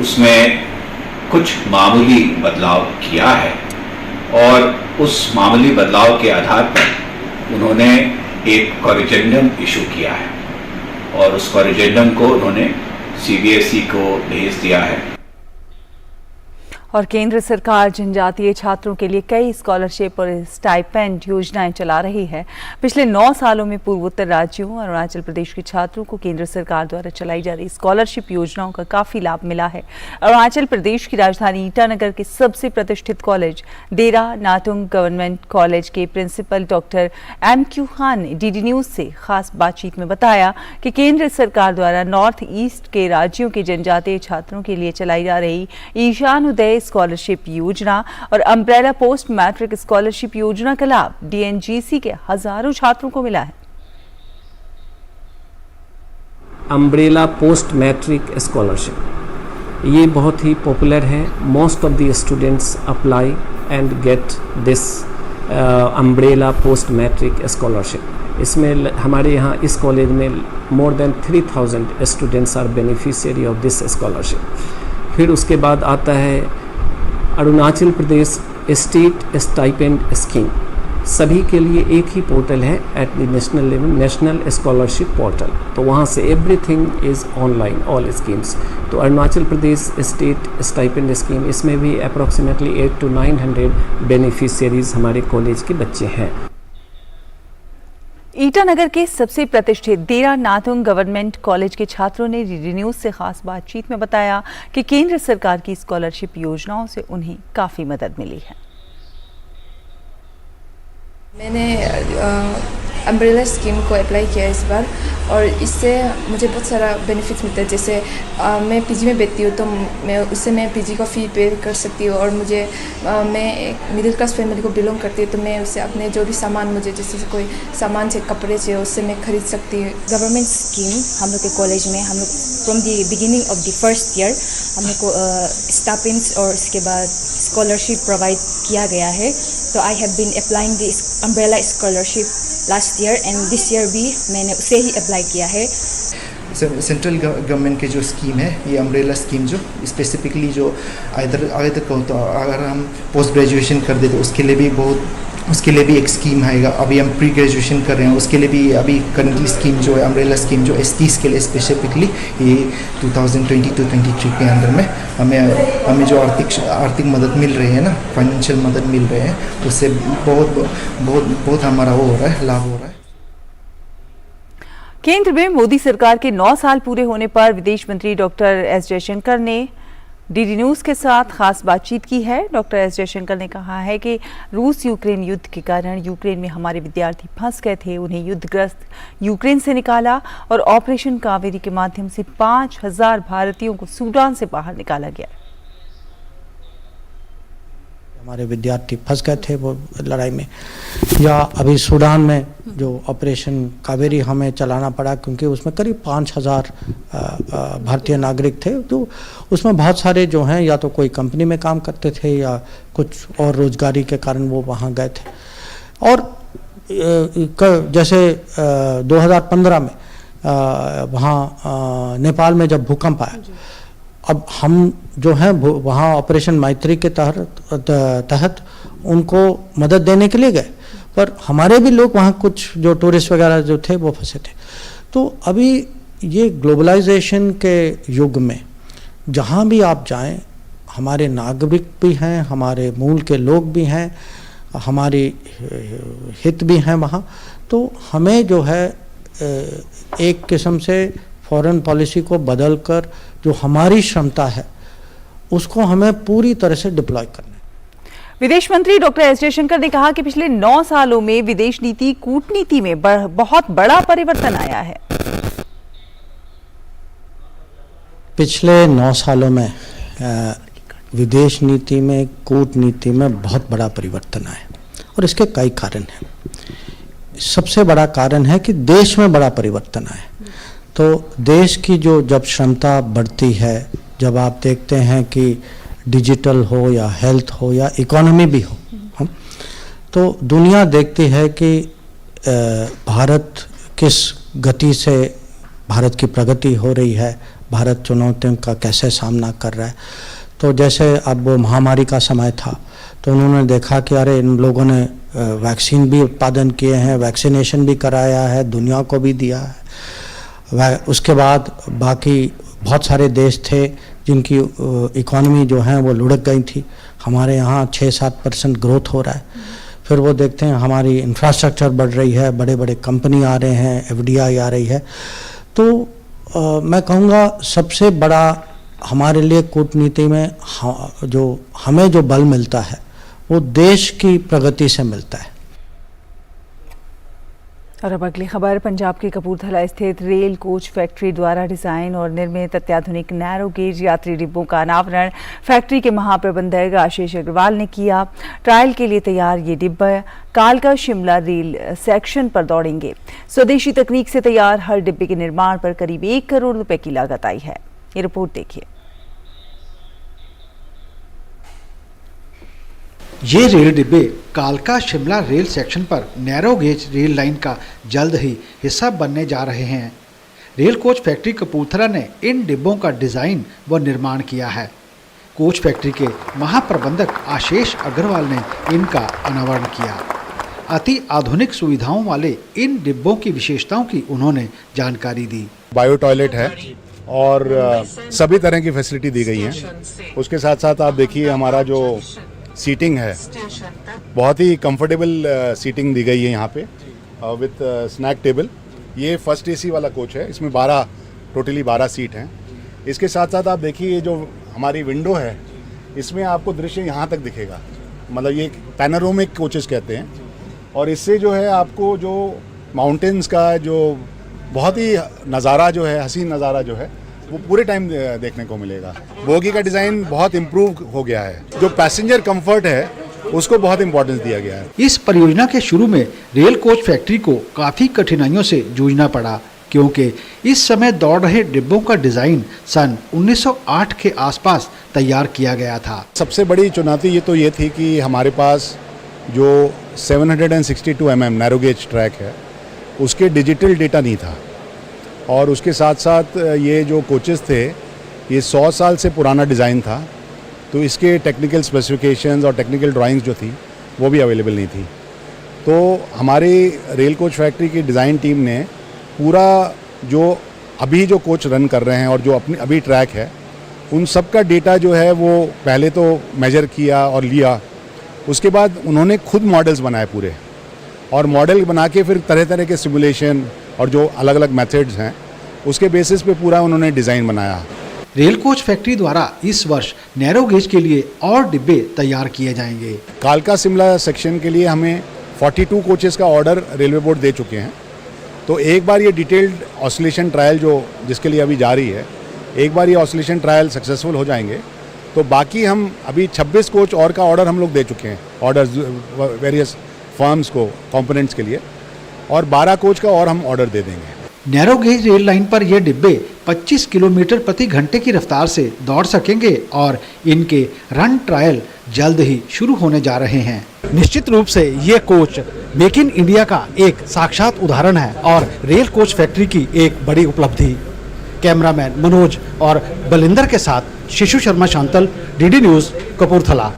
उसमें कुछ मामूली बदलाव किया है और उस मामूली बदलाव के आधार पर उन्होंने एक कॉरिजेंडम इशू किया है और उस कॉरिजेंडम को उन्होंने CBSE को भेज दिया है। और केंद्र सरकार जनजातीय छात्रों के लिए कई स्कॉलरशिप और स्टाइपेंड योजनाएं चला रही है। पिछले 9 सालों में पूर्वोत्तर राज्यों और अरुणाचल प्रदेश के छात्रों को केंद्र सरकार द्वारा चलाई जा रही स्कॉलरशिप योजनाओं का काफी लाभ मिला है। अरुणाचल प्रदेश की राजधानी ईटानगर के सबसे प्रतिष्ठित कॉलेज देरा नातुंग गवर्नमेंट कॉलेज के प्रिंसिपल डॉक्टर MQ खान ने DD न्यूज से खास बातचीत में बताया कि केंद्र सरकार द्वारा नॉर्थ ईस्ट के राज्यों के जनजातीय छात्रों के लिए चलाई जा रही ईशान उदय स्कॉलरशिप योजना और अम्ब्रेला पोस्ट मैट्रिक स्कॉलरशिप योजना का लाभ DNGC के हजारों छात्रों को मिला है। अम्ब्रेला पोस्ट मैट्रिक स्कॉलरशिप ये बहुत ही पॉपुलर है। Most of the students apply and get this umbrella post matric scholarship. इसमें हमारे यहाँ इस कॉलेज में more than 3000 students are beneficiary of this scholarship. फिर उसके बाद आता है Arunachal Pradesh state stipend scheme. सभी के लिए एक ही पोर्टल है at the national level, national scholarship portal. तो वहाँ से everything is online, all schemes. तो Arunachal Pradesh state stipend scheme, इसमें भी अप्रॉक्सीमेटली 800 to 900 बेनिफिशियरीज हमारे कॉलेज के बच्चे हैं। ईटानगर के सबसे प्रतिष्ठित देरा नातुंग गवर्नमेंट कॉलेज के छात्रों ने DD न्यूज से खास बातचीत में बताया कि केंद्र सरकार की स्कॉलरशिप योजनाओं से उन्हें काफी मदद मिली है। मैंने अम्ब्रेला स्कीम को अप्लाई किया इस बार और इससे मुझे बहुत सारा बेनिफिट्स मिलता है। जैसे मैं PG में बैठती हूँ तो मैं PG का फ़ी पे कर सकती हूँ और मैं एक मिडिल क्लास फैमिली को बिलोंग करती हूँ तो मैं उससे अपने जो भी सामान मुझे जैसे कोई सामान से कपड़े से उससे मैं खरीद सकती हूँ। गवर्नमेंट स्कीम हम लोग के कॉलेज में हम लोग from the beginning of the first year हम लोग को स्टाइपेंड्स और उसके बाद स्कॉलरशिप प्रोवाइड किया गया है। तो I have been applying the umbrella scholarship last year and this year भी मैंने उसे ही अप्लाई किया है। सेंट्रल गवर्नमेंट के जो स्कीम है ये अम्ब्रेला स्कीम जो स्पेसिफिकली जो आगे तक तो अगर हम पोस्ट ग्रेजुएशन कर दे तो उसके लिए भी एक स्कीम आएगा। अभी हम प्री ग्रेजुएशन कर रहे हैं उसके लिए भी अभी करंटली स्कीम जो है अम्ब्रेला स्कीम जो STs के लिए स्पेसिफिकली ये 2022-23 के अंदर में हमें जो आर्थिक मदद मिल रही है ना, फाइनेंशियल मदद मिल रहे हैं, उससे बहुत हमारा वो हो रहा है, लाभ हो रहा है। केंद्र में मोदी सरकार के 9 साल पूरे होने पर विदेश मंत्री डॉक्टर S जयशंकर ने DD न्यूज के साथ खास बातचीत की है। डॉक्टर S जयशंकर ने कहा है कि रूस यूक्रेन युद्ध के कारण यूक्रेन में हमारे विद्यार्थी फंस गए थे, उन्हें युद्धग्रस्त यूक्रेन से निकाला और ऑपरेशन कावेरी के माध्यम से 5000 भारतीयों को सूडान से बाहर निकाला गया। हमारे विद्यार्थी फंस गए थे वो लड़ाई में, या अभी सूडान में जो ऑपरेशन कावेरी हमें चलाना पड़ा क्योंकि उसमें करीब 5000 भारतीय नागरिक थे। तो उसमें बहुत सारे जो हैं या तो कोई कंपनी में काम करते थे या कुछ और रोजगारी के कारण वो वहाँ गए थे। और जैसे 2015 में वहाँ नेपाल में जब भूकंप आया, अब हम जो हैं वहाँ ऑपरेशन मैत्री के तहत उनको मदद देने के लिए गए, पर हमारे भी लोग वहाँ कुछ जो टूरिस्ट वगैरह जो थे वो फंसे थे। तो अभी ये ग्लोबलाइजेशन के युग में जहाँ भी आप जाएं, हमारे नागरिक भी हैं, हमारे मूल के लोग भी हैं, हमारी हित भी हैं वहाँ। तो हमें जो है एक किस्म से फॉरेन पॉलिसी को बदलकर जो हमारी क्षमता है उसको हमें पूरी तरह से डिप्लॉय करना है। विदेश मंत्री डॉक्टर S जयशंकर ने कहा कि पिछले 9 सालों में विदेश नीति कूटनीति में बहुत बड़ा परिवर्तन आया है। पिछले 9 सालों में विदेश नीति में, कूटनीति में बहुत बड़ा परिवर्तन आया और इसके कई कारण हैं। सबसे बड़ा कारण है कि देश में बड़ा परिवर्तन आया। तो देश की जो जब क्षमता बढ़ती है, जब आप देखते हैं कि डिजिटल हो या हेल्थ हो या इकोनॉमी भी हो, तो दुनिया देखती है कि भारत किस गति से भारत की प्रगति हो रही है, भारत चुनौतियों का कैसे सामना कर रहा है। तो जैसे अब वो महामारी का समय था तो उन्होंने देखा कि अरे इन लोगों ने वैक्सीन भी उत्पादन किए हैं, वैक्सीनेशन भी कराया है, दुनिया को भी दिया है। उसके बाद बाकी बहुत सारे देश थे जिनकी इकोनॉमी जो है वो लुढ़क गई थी। हमारे यहाँ 6-7% ग्रोथ हो रहा है। फिर वो देखते हैं हमारी इंफ्रास्ट्रक्चर बढ़ रही है, बड़े बड़े कंपनी आ रहे हैं, FDI आ रही है। तो मैं कहूँगा सबसे बड़ा हमारे लिए कूटनीति में जो हमें जो बल मिलता है वो देश की प्रगति से मिलता है। और अब अगली खबर, पंजाब के कपूरथला स्थित रेल कोच फैक्ट्री द्वारा डिजाइन और निर्मित अत्याधुनिक नैरो गेज यात्री डिब्बों का अनावरण फैक्ट्री के महाप्रबंधक आशीष अग्रवाल ने किया। ट्रायल के लिए तैयार ये डिब्बे कालका शिमला रेल सेक्शन पर दौड़ेंगे। स्वदेशी तकनीक से तैयार हर डिब्बे के निर्माण पर करीब 1 करोड़ रुपए की लागत आई है। ये रिपोर्ट देखिए। ये रेल डिब्बे कालका शिमला रेल सेक्शन पर नैरो गेज रेल लाइन का जल्द ही हिस्सा बनने जा रहे हैं। रेल कोच फैक्ट्री कपूरथला ने इन डिब्बों का डिज़ाइन व निर्माण किया है। कोच फैक्ट्री के महाप्रबंधक आशीष अग्रवाल ने इनका अनावरण किया। अति आधुनिक सुविधाओं वाले इन डिब्बों की विशेषताओं की उन्होंने जानकारी दी। बायो टॉयलेट है और सभी तरह की फैसिलिटी दी गई है। उसके साथ साथ आप देखिए हमारा जो सीटिंग है बहुत ही कंफर्टेबल सीटिंग दी गई है यहाँ पे विथ स्नैक टेबल। ये फर्स्ट AC वाला कोच है, इसमें टोटली 12 सीट हैं। इसके साथ साथ आप देखिए ये जो हमारी विंडो है इसमें आपको दृश्य यहाँ तक दिखेगा, मतलब ये पैनोरामिक कोचेस कहते हैं। और इससे जो है आपको जो माउंटेन्स का जो बहुत ही नज़ारा जो है, हसीन नज़ारा जो है वो पूरे टाइम देखने को मिलेगा। बोगी का डिज़ाइन बहुत इम्प्रूव हो गया है। जो पैसेंजर कंफर्ट है उसको बहुत इंपॉर्टेंस दिया गया है। इस परियोजना के शुरू में रेल कोच फैक्ट्री को काफ़ी कठिनाइयों से जूझना पड़ा, क्योंकि इस समय दौड़ रहे डिब्बों का डिज़ाइन सन 1908 के आसपास तैयार किया गया था। सबसे बड़ी चुनौती ये थी कि हमारे पास जो 762 mm नैरो गेज ट्रैक है उसके डिजिटल डेटा नहीं था। और उसके साथ साथ ये जो कोचेस थे ये 100 साल से पुराना डिज़ाइन था, तो इसके टेक्निकल स्पेसिफिकेशंस और टेक्निकल ड्राइंग्स जो थी वो भी अवेलेबल नहीं थी। तो हमारी रेल कोच फैक्ट्री की डिज़ाइन टीम ने पूरा जो अभी जो कोच रन कर रहे हैं और जो अभी ट्रैक है उन सब का डेटा जो है वो पहले तो मेजर किया और लिया। उसके बाद उन्होंने खुद मॉडल्स बनाए पूरे, और मॉडल बना के फिर तरह तरह के सिमुलेशन और जो अलग अलग मेथड्स हैं उसके बेसिस पे पूरा उन्होंने डिज़ाइन बनाया। रेल कोच फैक्ट्री द्वारा इस वर्ष नैरो गेज के लिए और डिब्बे तैयार किए जाएंगे। कालका शिमला सेक्शन के लिए हमें 42 कोचेस का ऑर्डर रेलवे बोर्ड दे चुके हैं। तो एक बार ये डिटेल्ड ऑसिलेशन ट्रायल जिसके लिए अभी जारी है, एक बार ये ऑसिलेशन ट्रायल सक्सेसफुल हो जाएंगे तो बाकी हम अभी 26 कोच और का ऑर्डर हम लोग दे चुके हैं, ऑर्डर्स वेरियस फर्म्स को कंपोनेंट्स के लिए, और 12 कोच का और हम ऑर्डर दे देंगे। नैरो गेज रेल लाइन पर ये डिब्बे 25 किलोमीटर प्रति घंटे की रफ्तार से दौड़ सकेंगे और इनके रन ट्रायल जल्द ही शुरू होने जा रहे हैं। निश्चित रूप से ये कोच मेक इन इंडिया का एक साक्षात उदाहरण है और रेल कोच फैक्ट्री की एक बड़ी उपलब्धि। कैमरामैन मनोज और बलिंदर के साथ शिशु शर्मा शांतल, DD न्यूज़, कपूरथला।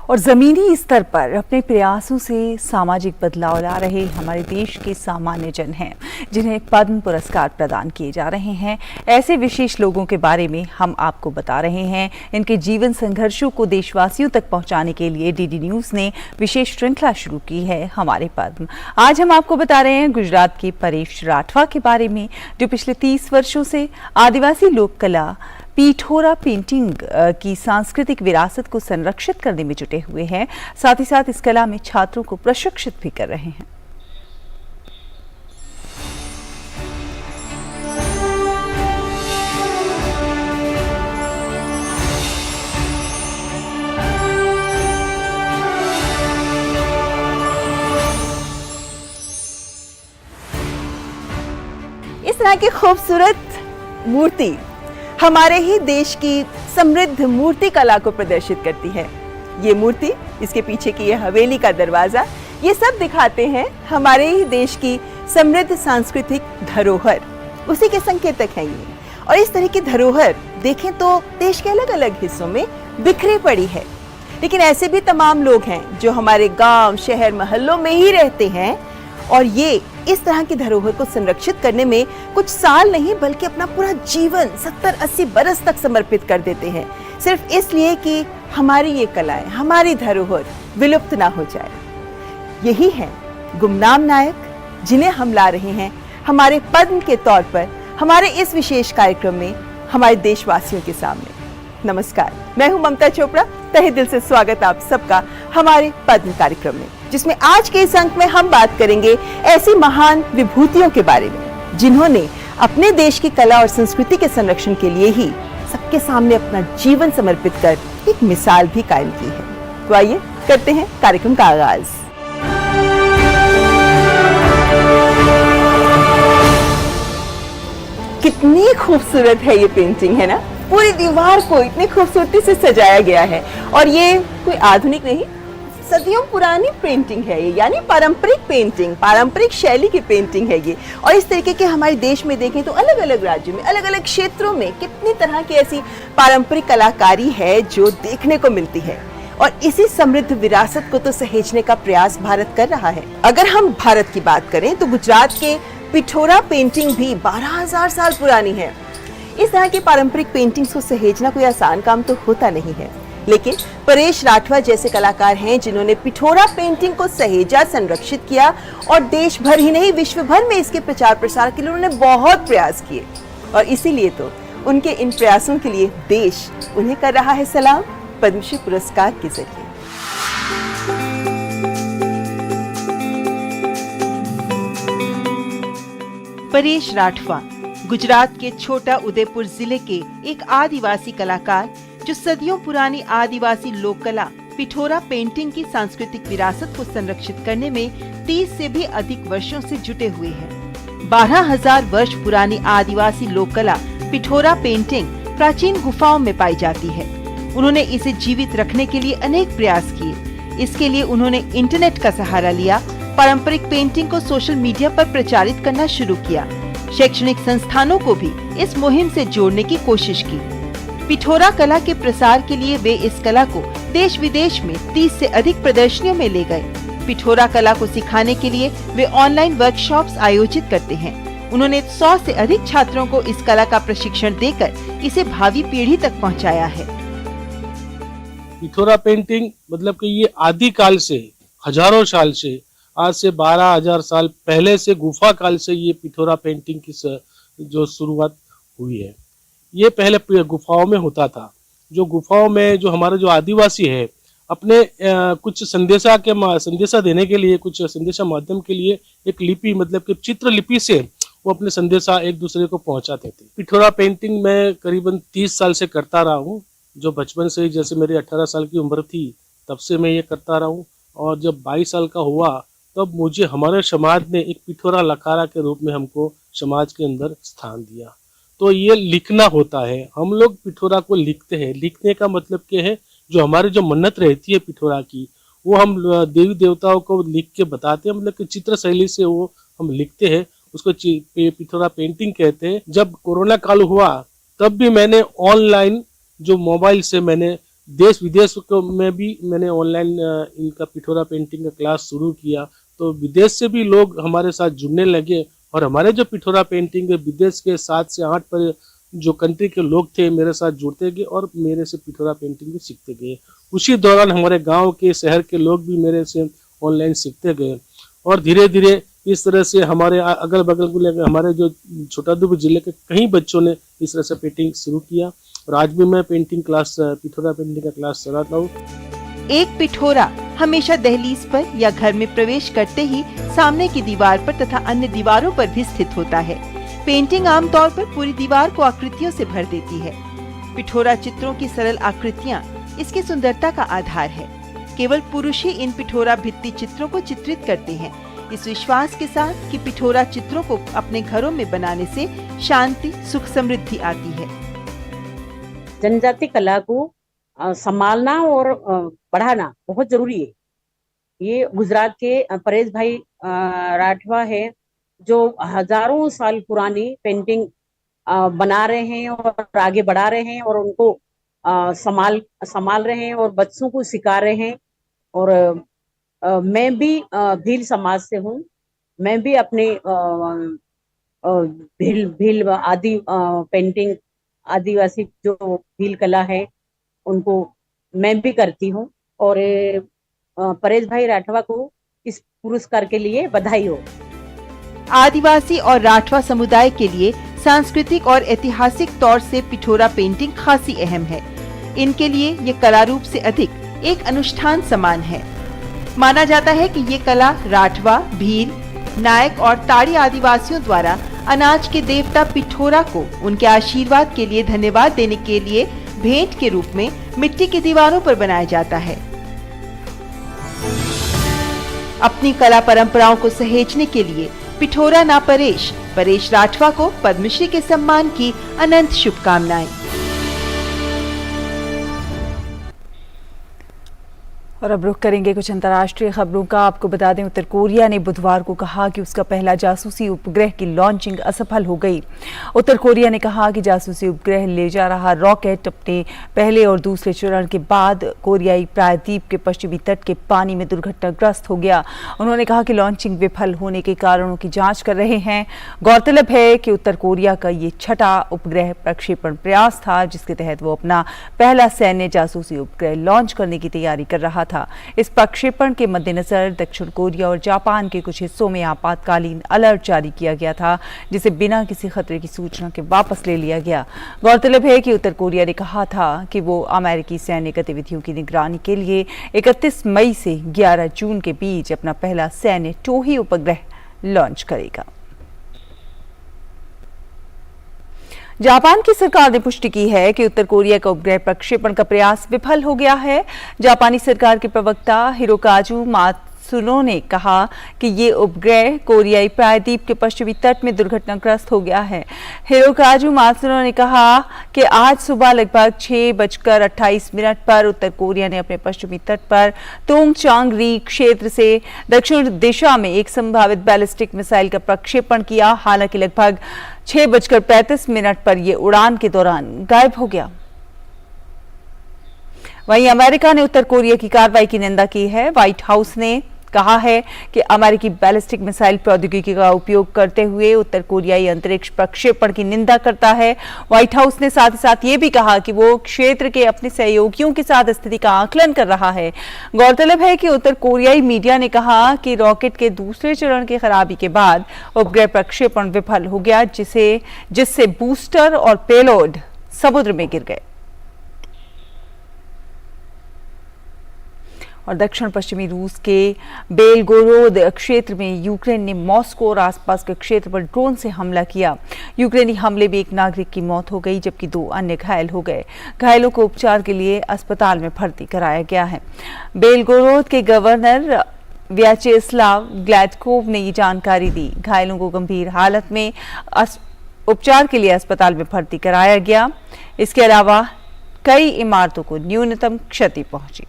और ज़मीनी स्तर पर अपने प्रयासों से सामाजिक बदलाव ला रहे हमारे देश के सामान्य जन हैं जिन्हें पद्म पुरस्कार प्रदान किए जा रहे हैं। ऐसे विशेष लोगों के बारे में हम आपको बता रहे हैं। इनके जीवन संघर्षों को देशवासियों तक पहुंचाने के लिए DD न्यूज़ ने विशेष श्रृंखला शुरू की है, हमारे पद्म। आज हम आपको बता रहे हैं गुजरात के परेश राठवा के बारे में, जो पिछले 30 वर्षों से आदिवासी लोक कला पीठोरा पेंटिंग की सांस्कृतिक विरासत को संरक्षित करने में जुटे हुए हैं। साथ ही साथ इस कला में छात्रों को प्रशिक्षित भी कर रहे हैं। इस तरह की खूबसूरत मूर्ति हमारे ही देश की समृद्ध मूर्ति कला को प्रदर्शित करती है। ये मूर्ति, इसके पीछे की ये हवेली का दरवाजा, ये सब दिखाते हैं हमारे ही देश की समृद्ध सांस्कृतिक धरोहर। उसी के संकेतक हैं ये। और इस तरह की धरोहर देखें तो देश के अलग अलग हिस्सों में बिखरी पड़ी है। लेकिन ऐसे भी तमाम लोग हैं जो हमारे गांव, शहर, मोहल्लों में ही रहते हैं और ये इस तरह की धरोहर को संरक्षित करने में कुछ साल नहीं बल्कि अपना पूरा जीवन 70-80 बरस तक समर्पित कर देते हैं, सिर्फ इसलिए कि हमारी ये कलाएं, हमारी धरोहर विलुप्त ना हो जाए। यही है गुमनाम नायक, जिन्हें हम ला रहे हैं हमारे पद्म के तौर पर हमारे इस विशेष कार्यक्रम में हमारे देशवासियों के सामने। नमस्कार, मैं हूं ममता चोपड़ा। तहे दिल से स्वागत आप सबका हमारे पद्म कार्यक्रम में, जिसमें आज के इस अंक में हम बात करेंगे ऐसी महान विभूतियों के बारे में जिन्होंने अपने देश की कला और संस्कृति के संरक्षण के लिए ही सबके सामने अपना जीवन समर्पित कर एक मिसाल भी कायम की है। तो आइए करते हैं कार्यक्रम का आगाज। कितनी खूबसूरत है ये पेंटिंग, है ना? पूरी दीवार को इतनी खूबसूरती से सजाया गया है और ये कोई आधुनिक नहीं, सदियों पुरानी पेंटिंग है ये, यानी पारंपरिक पेंटिंग, पारंपरिक शैली की पेंटिंग है ये। और इस तरीके के हमारे देश में देखें तो अलग अलग राज्यों में, अलग अलग क्षेत्रों में कितनी तरह की ऐसी पारंपरिक कलाकारी है जो देखने को मिलती है और इसी समृद्ध विरासत को तो सहेजने का प्रयास भारत कर रहा है। अगर हम भारत की बात करें तो गुजरात के पिठोरा पेंटिंग भी 12,000 साल पुरानी है। इस तरह की पारंपरिक पेंटिंग्स को सहेजना कोई आसान काम तो होता नहीं है, लेकिन परेश राठवा जैसे कलाकार हैं जिन्होंने पिठोरा पेंटिंग को सहेजा, संरक्षित किया और देश भर ही नहीं विश्व भर में इसके प्रचार प्रसार के लिए उन्होंने बहुत प्रयास किए और इसीलिए तो उनके इन प्रयासों के लिए देश उन्हें कर रहा है सलाम पद्मश्री पुरस्कार के जरिए। परेश राठवा गुजरात के छोटा उदयपुर जिले के एक आदिवासी कलाकार जो सदियों पुरानी आदिवासी लोक कला पिठोरा पेंटिंग की सांस्कृतिक विरासत को संरक्षित करने में 30 से भी अधिक वर्षों से जुटे हुए हैं। 12,000 वर्ष पुरानी आदिवासी लोक कला पिठोरा पेंटिंग प्राचीन गुफाओं में पाई जाती है। उन्होंने इसे जीवित रखने के लिए अनेक प्रयास किए। इसके लिए उन्होंने इंटरनेट का सहारा लिया, पारंपरिक पेंटिंग को सोशल मीडिया पर प्रचारित करना शुरू किया, शैक्षणिक संस्थानों को भी इस मुहिम से जोड़ने की कोशिश की। पिठोरा कला के प्रसार के लिए वे इस कला को देश विदेश में 30 से अधिक प्रदर्शनियों में ले गए। पिठोरा कला को सिखाने के लिए वे ऑनलाइन वर्कशॉप्स आयोजित करते हैं। उन्होंने 100 से अधिक छात्रों को इस कला का प्रशिक्षण देकर इसे भावी पीढ़ी तक पहुंचाया है। पिठोरा पेंटिंग मतलब कि ये आदि काल से, हजारों साल से, आज से 12,000 साल पहले से गुफा काल से ये पिठोरा पेंटिंग की जो शुरुआत हुई है। ये पहले गुफाओं में होता था। जो गुफाओं में जो हमारे जो आदिवासी है अपने कुछ संदेशा देने के लिए, कुछ संदेशा माध्यम के लिए एक लिपि मतलब कि चित्र लिपि से वो अपने संदेशा एक दूसरे को पहुंचाते थे। पिठोरा पेंटिंग मैं करीबन 30 साल से करता रहा हूँ। जो बचपन से, जैसे मेरी 18 साल की उम्र थी तब से मैं ये करता रहा हूँ और जब 22 साल का हुआ तब मुझे हमारे समाज ने एक पिठोरा लखारा के रूप में हमको समाज के अंदर स्थान दिया। तो ये लिखना होता है, हम लोग पिठोरा को लिखते हैं। लिखने का मतलब क्या है, जो हमारी जो मन्नत रहती है पिठोरा की वो हम देवी देवताओं को लिख के बताते हैं, मतलब कि चित्र शैली से वो हम लिखते हैं, उसको पिठोरा पेंटिंग कहते हैं। जब कोरोना काल हुआ तब भी मैंने ऑनलाइन जो मोबाइल से मैंने देश विदेश में भी मैंने ऑनलाइन इनका पिठोरा पेंटिंग का क्लास शुरू किया। तो विदेश से भी लोग हमारे साथ जुड़ने लगे और हमारे जो पिठोरा पेंटिंग है विदेश के 7 से 8 पर जो कंट्री के लोग थे मेरे साथ जुड़ते गए और मेरे से पिठोरा पेंटिंग भी सीखते गए। उसी दौरान हमारे गांव के, शहर के लोग भी मेरे से ऑनलाइन सीखते गए और धीरे धीरे इस तरह से हमारे अगल बगल को हमारे जो छोटाउदेपुर जिले के कई बच्चों ने इस तरह से पेंटिंग शुरू किया और आज भी मैं पेंटिंग क्लास, पिठोरा पेंटिंग का क्लास चलाता हूँ। एक पिठोरा हमेशा दहलीज पर या घर में प्रवेश करते ही सामने की दीवार पर तथा अन्य दीवारों पर भी स्थित होता है। पेंटिंग आमतौर पर पूरी दीवार को आकृतियों से भर देती है। पिठोरा चित्रों की सरल आकृतियाँ इसकी सुंदरता का आधार है। केवल पुरुष ही इन पिठोरा भित्ति चित्रों को चित्रित करते हैं, इस विश्वास के साथ कि पिठोरा चित्रों को अपने घरों में बनाने से शांति, सुख, समृद्धि आती है। जनजाति कला को संभालना और बढ़ाना बहुत जरूरी है। ये गुजरात के परेश भाई राठवा है जो हजारों साल पुरानी पेंटिंग बना रहे हैं और आगे बढ़ा रहे हैं और उनको संभाल रहे हैं और बच्चों को सिखा रहे हैं। और मैं भी भील समाज से हूँ। मैं भी अपने भील आदि पेंटिंग आदिवासी जो भील कला है उनको मैं भी करती हूँ। और परेश भाई राठवा को इस पुरस्कार के लिए बधाई हो। आदिवासी और राठवा समुदाय के लिए सांस्कृतिक और ऐतिहासिक तौर से पिठोरा पेंटिंग खासी अहम है। इनके लिए ये कला रूप से अधिक एक अनुष्ठान समान है। माना जाता है कि ये कला राठवा, भील, नायक और ताड़ी आदिवासियों द्वारा अनाज के देवता पिठोरा को उनके आशीर्वाद के लिए धन्यवाद देने के लिए भेंट के रूप में मिट्टी की दीवारों पर बनाया जाता है। अपनी कला परंपराओं को सहेजने के लिए पिठोरा ना परेश राठवा को पद्मश्री के सम्मान की अनंत शुभकामनाएं। और अब रुख करेंगे कुछ अंतर्राष्ट्रीय खबरों का। आपको बता दें, उत्तर कोरिया ने बुधवार को कहा कि उसका पहला जासूसी उपग्रह की लॉन्चिंग असफल हो गई। उत्तर कोरिया ने कहा कि जासूसी उपग्रह ले जा रहा रॉकेट अपने पहले और दूसरे चरण के बाद कोरियाई प्रायद्वीप के पश्चिमी तट के पानी में दुर्घटनाग्रस्त हो गया। उन्होंने कहा कि लॉन्चिंग विफल होने के कारणों की जांच कर रहे हैं। गौरतलब है कि उत्तर कोरिया का ये छठा उपग्रह प्रक्षेपण प्रयास था, जिसके तहत वो अपना पहला सैन्य जासूसी उपग्रह लॉन्च करने की तैयारी कर रहा था। इस प्रक्षेपण के मद्देनजर दक्षिण कोरिया और जापान के कुछ हिस्सों में आपातकालीन अलर्ट जारी किया गया था, जिसे बिना किसी खतरे की सूचना के वापस ले लिया गया। गौरतलब है कि उत्तर कोरिया ने कहा था कि वो अमेरिकी सैन्य गतिविधियों की निगरानी के लिए 31 मई से 11 जून के बीच अपना पहला सैन्य टोही उपग्रह लॉन्च करेगा। जापान की सरकार ने पुष्टि की है कि उत्तर कोरिया का उपग्रह प्रक्षेपण का प्रयास विफल हो गया है। जापानी सरकार के प्रवक्ता हिरोकाजु मात्सुनो ने कहा कि ये उपग्रह कोरियाई प्रायद्वीप के पश्चिमी तट में दुर्घटनाग्रस्त हो गया है। हिरोकाजु मात्सुनो ने कहा कि आज सुबह लगभग 6:28 पर उत्तर कोरिया ने अपने पश्चिमी तट पर तोंगचांग-री क्षेत्र से दक्षिण दिशा में एक संभावित बैलिस्टिक मिसाइल का प्रक्षेपण किया। हालांकि लगभग 6:35 पर यह उड़ान के दौरान गायब हो गया। वहीं अमेरिका ने उत्तर कोरिया की कार्रवाई की निंदा की है। व्हाइट हाउस ने कहा है कि अमेरिकी बैलिस्टिक मिसाइल प्रौद्योगिकी का उपयोग करते हुए उत्तर कोरियाई अंतरिक्ष प्रक्षेपण की निंदा करता है। व्हाइट हाउस ने साथ ही साथ ये भी कहा कि वो क्षेत्र के अपने सहयोगियों के साथ स्थिति का आकलन कर रहा है। गौरतलब है कि उत्तर कोरियाई मीडिया ने कहा कि रॉकेट के दूसरे चरण की खराबी के बाद उपग्रह प्रक्षेपण विफल हो गया, जिससे बूस्टर और पेलोड समुद्र में गिर गए। और दक्षिण पश्चिमी रूस के बेलगोरोद क्षेत्र में यूक्रेन ने मॉस्को और आसपास के क्षेत्र पर ड्रोन से हमला किया। यूक्रेनी हमले में एक नागरिक की मौत हो गई, जबकि 2 अन्य घायल हो गए। घायलों को उपचार के लिए अस्पताल में भर्ती कराया गया है। बेलगोरोद के गवर्नर व्याचेस्लाव ग्लैडकोव ने ये जानकारी दी। घायलों को गंभीर हालत में उपचार के लिए अस्पताल में भर्ती कराया गया। इसके अलावा कई इमारतों को न्यूनतम क्षति पहुंची।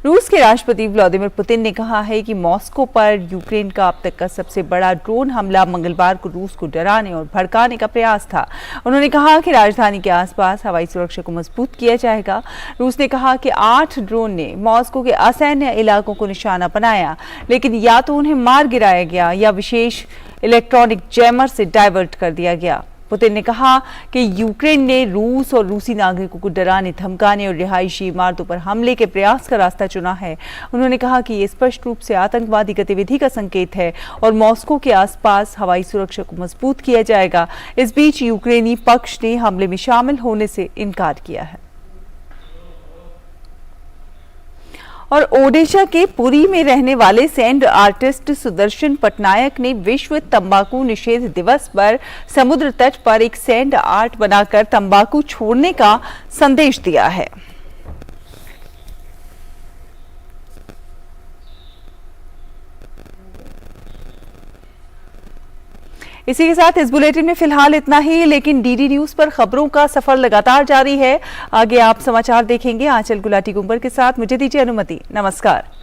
रूस के राष्ट्रपति व्लादिमीर पुतिन ने कहा है कि मॉस्को पर यूक्रेन का अब तक का सबसे बड़ा ड्रोन हमला मंगलवार को रूस को डराने और भड़काने का प्रयास था। उन्होंने कहा कि राजधानी के आसपास हवाई सुरक्षा को मजबूत किया जाएगा। रूस ने कहा कि 8 ड्रोन ने मॉस्को के असैन्य इलाकों को निशाना बनाया, लेकिन या तो उन्हें मार गिराया गया या विशेष इलेक्ट्रॉनिक जैमर से डाइवर्ट कर दिया गया। पुतिन ने कहा कि यूक्रेन ने रूस और रूसी नागरिकों को डराने, धमकाने और रिहायशी इमारतों पर हमले के प्रयास का रास्ता चुना है। उन्होंने कहा कि ये स्पष्ट रूप से आतंकवादी गतिविधि का संकेत है और मॉस्को के आसपास हवाई सुरक्षा को मजबूत किया जाएगा। इस बीच यूक्रेनी पक्ष ने हमले में शामिल होने से इनकार किया है। और ओडिशा के पुरी में रहने वाले सैंड आर्टिस्ट सुदर्शन पटनायक ने विश्व तंबाकू निषेध दिवस पर समुद्र तट पर एक सैंड आर्ट बनाकर तंबाकू छोड़ने का संदेश दिया है। इसी के साथ इस बुलेटिन में फिलहाल इतना ही, लेकिन डीडी न्यूज पर खबरों का सफर लगातार जारी है। आगे आप समाचार देखेंगे आंचल गुलाटी कुंबर के साथ। मुझे दीजिए अनुमति। नमस्कार।